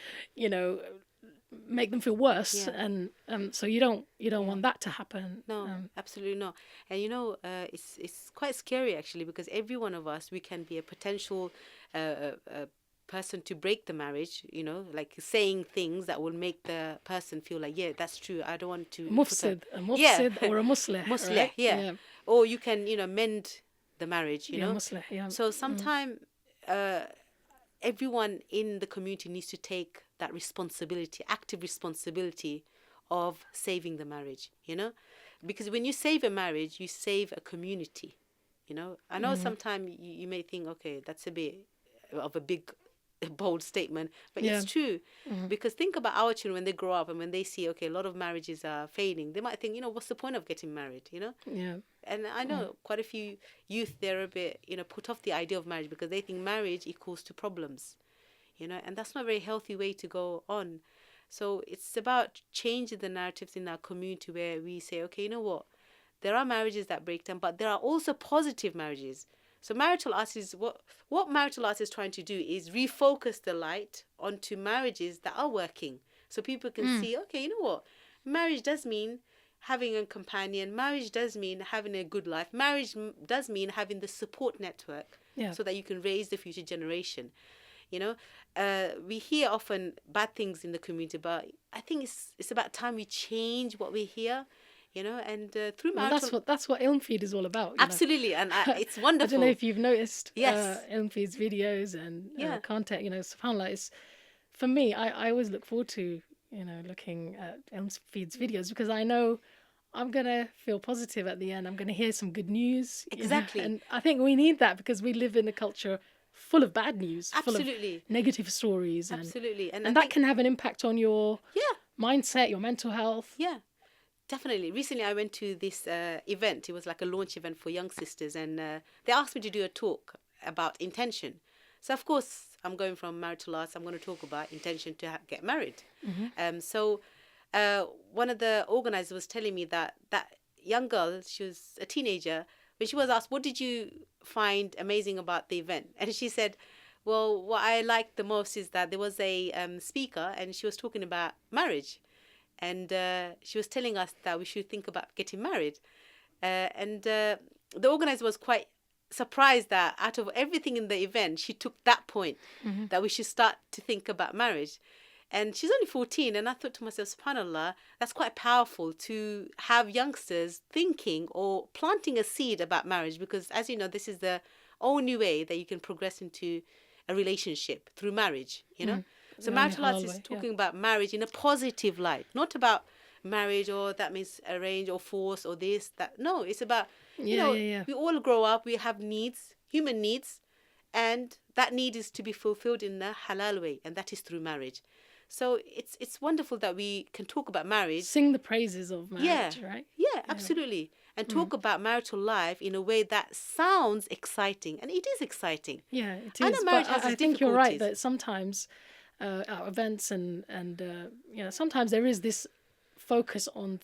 make them feel worse, Yeah. and so you don't want that to happen. No, absolutely not. And it's quite scary actually, because every one of us, we can be a potential person to break the marriage. Like saying things that will make the person feel like, yeah, that's true. I don't want to Mufsid, a yeah, mufsid or a musleh, musleh, right? yeah. Or you can mend the marriage. Yeah, musleh, yeah. So sometimes everyone in the community needs to take that responsibility, active responsibility of saving the marriage, because when you save a marriage, you save a community. I know sometimes you may think, okay, that's a bit of a big bold statement, but Yeah. it's true. Because think about our children when they grow up and when they see, okay, a lot of marriages are failing, they might think, what's the point of getting married? Yeah. And I know quite a few youth, they're a bit, put off the idea of marriage because they think marriage equals to problems, and that's not a very healthy way to go on. So it's about changing the narratives in our community where we say, okay, you know what? There are marriages that break down, but there are also positive marriages. So marital arts is what marital arts is trying to do is refocus the light onto marriages that are working. So people can see, okay, you know what? Marriage does mean having a companion. Marriage does mean having a good life. Marriage does mean having the support network so that you can raise the future generation. We hear often bad things in the community, but I think it's about time we change what we hear, and through marital... Well, that's what IlmFeed is all about. Absolutely, and it's wonderful. I don't know if you've noticed Yes. IlmFeed's videos and content, subhanAllah, it's, for me, I always look forward to, looking at IlmFeed's videos because I know I'm going to feel positive at the end. I'm going to hear some good news. Exactly. And I think we need that because we live in a culture full of bad news, Absolutely. full of negative stories. Absolutely. And that can have an impact on your mindset, your mental health. Yeah, definitely. Recently, I went to this event. It was like a launch event for young sisters. And they asked me to do a talk about intention. So, of course, I'm going from marital arts. I'm going to talk about intention to get married. So one of the organizers was telling me that young girl, she was a teenager, when she was asked, what did you find amazing about the event? And she said, well, what I liked the most is that there was a speaker and she was talking about marriage. And she was telling us that we should think about getting married. And the organizer was quite surprised that out of everything in the event, she took that point, that we should start to think about marriage. And she's only 14. And I thought to myself, subhanAllah, that's quite powerful to have youngsters thinking or planting a seed about marriage. Because as you know, this is the only way that you can progress into a relationship, through marriage, So marital arts is talking about marriage in a positive light, not about marriage or that means arrange or force or this, that. No, it's about, we all grow up, we have needs, human needs, and that need is to be fulfilled in a halal way, and that is through marriage. So it's wonderful that we can talk about marriage. Sing the praises of marriage, right? Yeah, absolutely. And talk about marital life in a way that sounds exciting. And it is exciting. Yeah, it is. I know marriage has I think you're right that sometimes at events and sometimes there is this focus on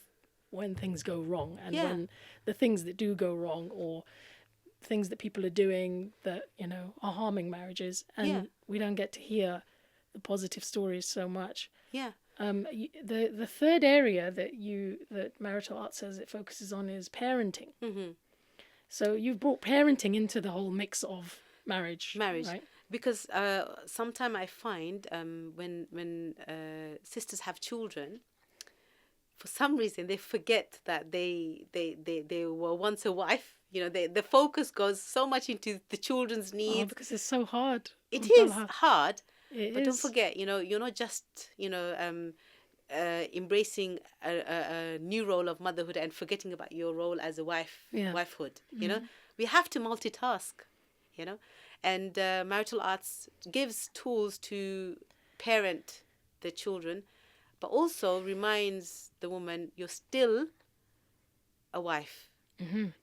when things go wrong and when the things that do go wrong or things that people are doing that, are harming marriages. And we don't get to hear the positive stories so much. Yeah. The third area that marital art says it focuses on is parenting. So you've brought parenting into the whole mix of marriage, right? Because sometimes I find when sisters have children, for some reason they forget that they were once a wife. The focus goes so much into the children's needs because it's so hard. It is hard. But don't forget, you're not just, embracing a new role of motherhood and forgetting about your role as a wifehood. We have to multitask, and marital arts gives tools to parent the children, but also reminds the woman you're still a wife.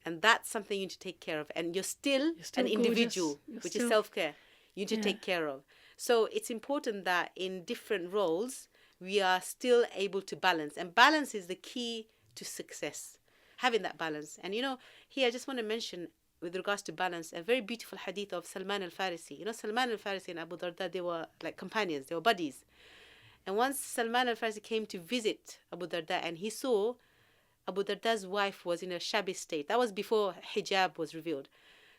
And that's something you need to take care of. And you're still an individual, which is self-care. You need to take care of. So it's important that in different roles, we are still able to balance. And balance is the key to success, having that balance. And, here I just want to mention, with regards to balance, a very beautiful hadith of Salman al-Farisi. Salman al-Farisi and Abu Darda, they were like companions, they were buddies. And once Salman al-Farisi came to visit Abu Darda, and he saw Abu Darda's wife was in a shabby state. That was before hijab was revealed.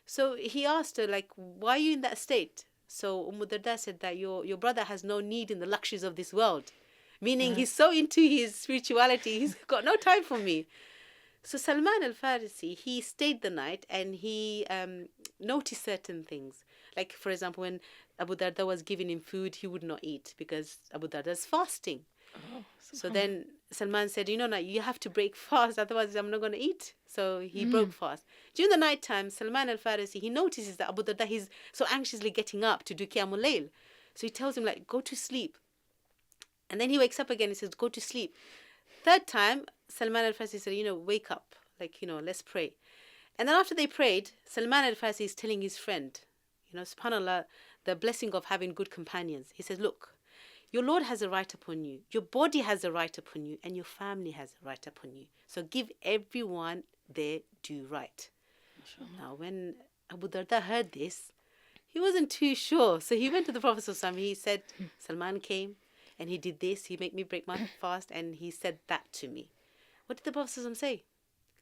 So he asked her, like, why are you in that state? So Darda said that your brother has no need in the luxuries of this world. Meaning he's so into his spirituality, he's got no time for me. So Salman al-Farisi, he stayed the night and he noticed certain things. Like, for example, when Abu Darda was giving him food, he would not eat because Abu Darda is fasting. Oh, So then Salman said, no, you have to break fast, otherwise I'm not going to eat. So he broke fast. During the night time, Salman al-Farisi, he notices that Abu Darda, he's so anxiously getting up to do Qiyamul Layl. So he tells him, like, go to sleep. And then he wakes up again and says, go to sleep. Third time, Salman al-Farisi said, wake up, like, let's pray. And then after they prayed, Salman al-Farisi is telling his friend, subhanAllah, the blessing of having good companions. He says, look, your Lord has a right upon you, your body has a right upon you, and your family has a right upon you. So give everyone their due right. Now, when Abu Darda heard this, he wasn't too sure. So he went to the Prophet ﷺ. He said, Salman came and he did this. He made me break my fast and he said that to me. What did the Prophet ﷺ say?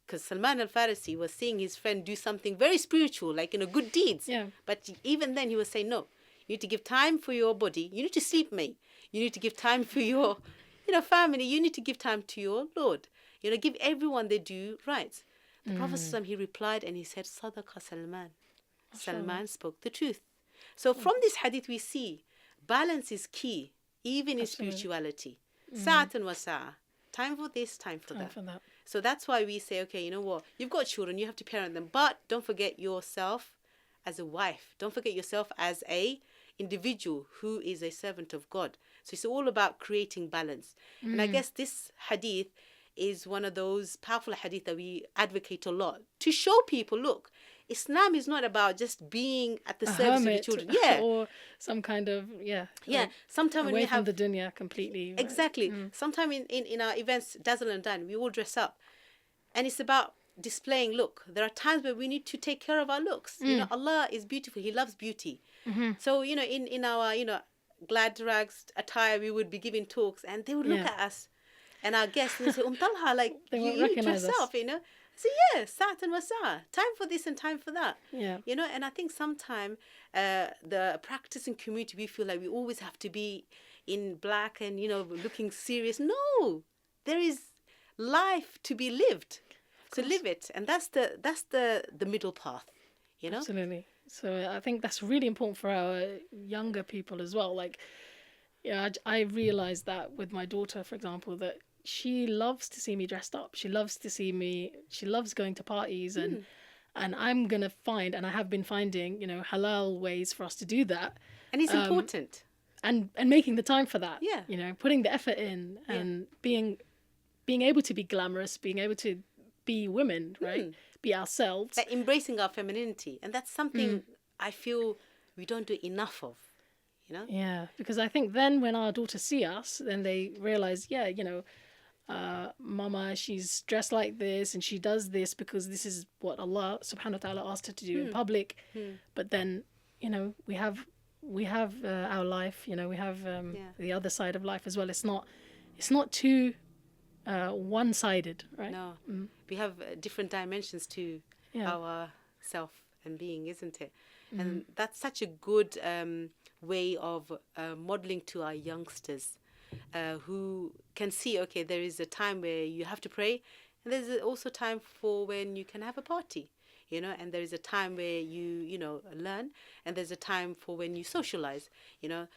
Because Salman al-Farisi was seeing his friend do something very spiritual, like, good deeds. Yeah. But even then he was saying, no, you need to give time for your body. You need to sleep, mate. You need to give time for your, family. You need to give time to your Lord. Give everyone their due rights. The Prophet ﷺ, he replied and he said, Sadaqa Salman. Salman spoke the truth. So from this hadith we see balance is key, even in spirituality. Sa'atan wa sa'a. Time for this, time for that. So that's why we say, okay, you know what? You've got children, you have to parent them. But don't forget yourself as a wife. Don't forget yourself as a individual who is a servant of God. So it's all about creating balance. And I guess this hadith is one of those powerful hadith that we advocate a lot to show people, look, Islam is not about just being at the service of your children. Yeah. Or some kind of, Yeah. like, Sometimes when we away have from the dunya completely. Exactly. Sometimes in our events, Dazzle and Dine, we all dress up. And it's about displaying, look, there are times where we need to take care of our looks. Allah is beautiful. He loves beauty. So, in our, glad rags attire, we would be giving talks and they would look at us. And our guests would say, Talha, like, you dress up, I say, yeah, Sa'atan wa sa'a. Time for this and time for that. Yeah. And I think sometimes the practicing community, we feel like we always have to be in black and, looking serious. No, there is life to be lived. So live it. And that's the middle path, Absolutely. So I think that's really important for our younger people as well. Like, I realized that with my daughter, for example, that she loves to see me dressed up. She loves going to parties and I'm going to find, and I have been finding, halal ways for us to do that. And it's important. And making the time for that. Yeah. Putting the effort in and being able to be glamorous, being able to be women, right? Be ourselves. Like embracing our femininity. And that's something I feel we don't do enough of, Yeah, because I think then when our daughters see us, then they realize, Mama, she's dressed like this and she does this because this is what Allah subhanahu wa ta'ala asked her to do in public. But then, we have our life, we have the other side of life as well. It's not too one-sided, right? No, we have different dimensions to our self and being, isn't it? And that's such a good way of modeling to our youngsters who can see, okay, there is a time where you have to pray and there's also time for when you can have a party, and there is a time where you learn and there's a time for when you socialize,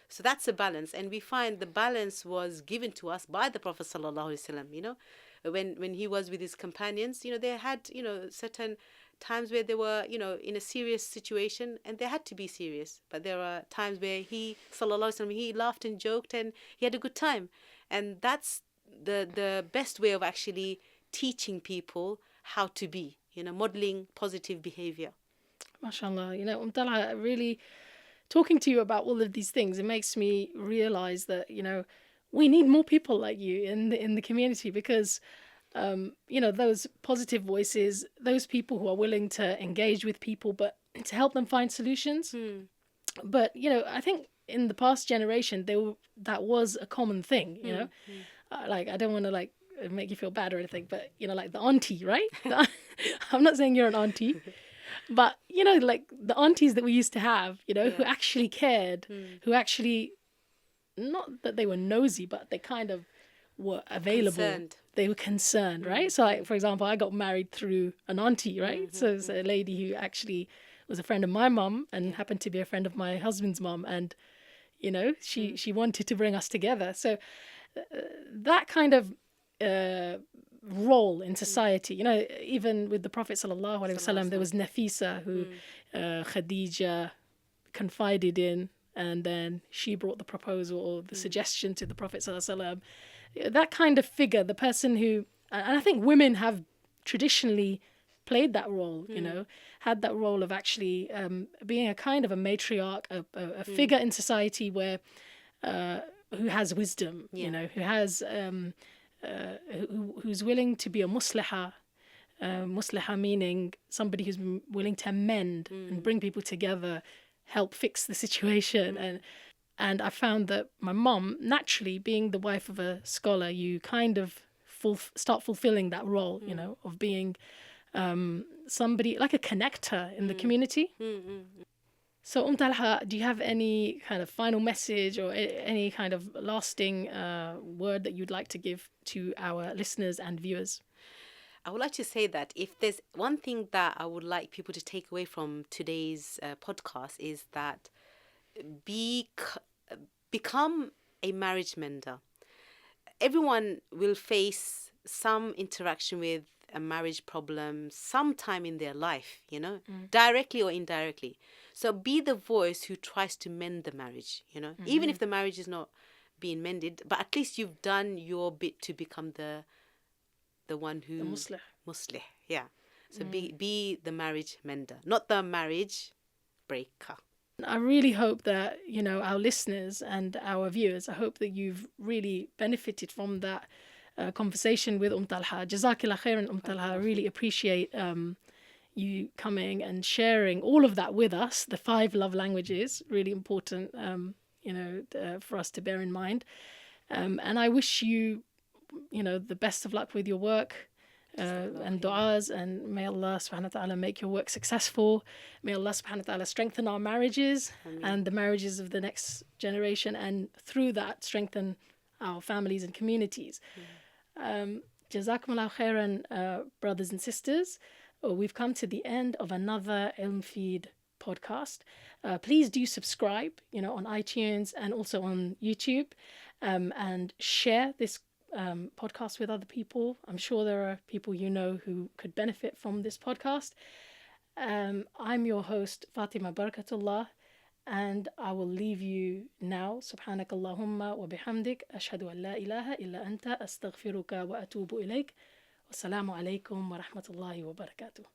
so that's a balance. And we find the balance was given to us by the Prophet sallallahu alaihi wasallam. When he was with his companions, they had certain times where they were in a serious situation and they had to be serious, but there are times where he sallallahu alaihi wasallam, he laughed and joked and he had a good time. And that's the best way of actually teaching people how to be, modeling positive behavior. MashaAllah. Umm Talha, really talking to you about all of these things, it makes me realize that we need more people like you in the community, because those positive voices, those people who are willing to engage with people, but to help them find solutions. But, I think in the past generation, that was a common thing, you know. Like, I don't want to like make you feel bad or anything, but you know, like the auntie, right? I'm not saying you're an auntie, but you know, like the aunties that we used to have, you know, who actually cared, who actually, not that they were nosy, but they kind of were available. Concerned. They were concerned, right? So, like, for example, I got married through an auntie, right? So it's a lady who actually was a friend of my mum and happened to be a friend of my husband's mum, and you know, she wanted to bring us together. So that kind of role in society, you know, even with the Prophet sallallahu alaihi wasallam, there was Nafisa who Khadija confided in, and then she brought the proposal or the suggestion to the Prophet sallallahu alaihi wasallam. That kind of figure, the person who, and I think women have traditionally played that role, you know, had that role of actually being a kind of a matriarch, a figure in society where who has wisdom, you know, who has who's willing to be a musliha. Musliha meaning somebody who's willing to mend and bring people together, help fix the situation. And I found that my mom, naturally being the wife of a scholar, you kind of start fulfilling that role, you know, of being somebody like a connector in the community. So Talha, do you have any kind of final message or any kind of lasting word that you'd like to give to our listeners and viewers? I would like to say that if there's one thing that I would like people to take away from today's podcast is that become a marriage mender. Everyone will face some interaction with a marriage problem sometime in their life, you know, directly or indirectly. So be the voice who tries to mend the marriage, you know, even if the marriage is not being mended, but at least you've done your bit to become the one who... The muslih, yeah. So be the marriage mender, not the marriage breaker. I really hope that, you know, our listeners and our viewers, I hope that you've really benefited from that conversation with Talha. Jazakillah khairan, Talha. I really appreciate you coming and sharing all of that with us. The 5 love languages, really important, you know, for us to bear in mind. And I wish you, you know, the best of luck with your work. And du'as, and may Allah subhanahu wa ta'ala make your work successful. May Allah subhanahu wa ta'ala strengthen our marriages and the marriages of the next generation, and through that strengthen our families and communities. Jazakumullah khairan, brothers and sisters. We've come to the end of another IlmFeed podcast. Please do subscribe, you know, on iTunes and also on YouTube, and share this podcast with other people. I'm sure there are people you know who could benefit from this podcast. I'm your host, Fatima Barkatullah, and I will leave you now. Subhanakallahumma wa bihamdik, ashhadu an la ilaha illa anta, astaghfiruka wa atubu ilayk. Wassalamu alaikum wa rahmatullahi wa barakatuh.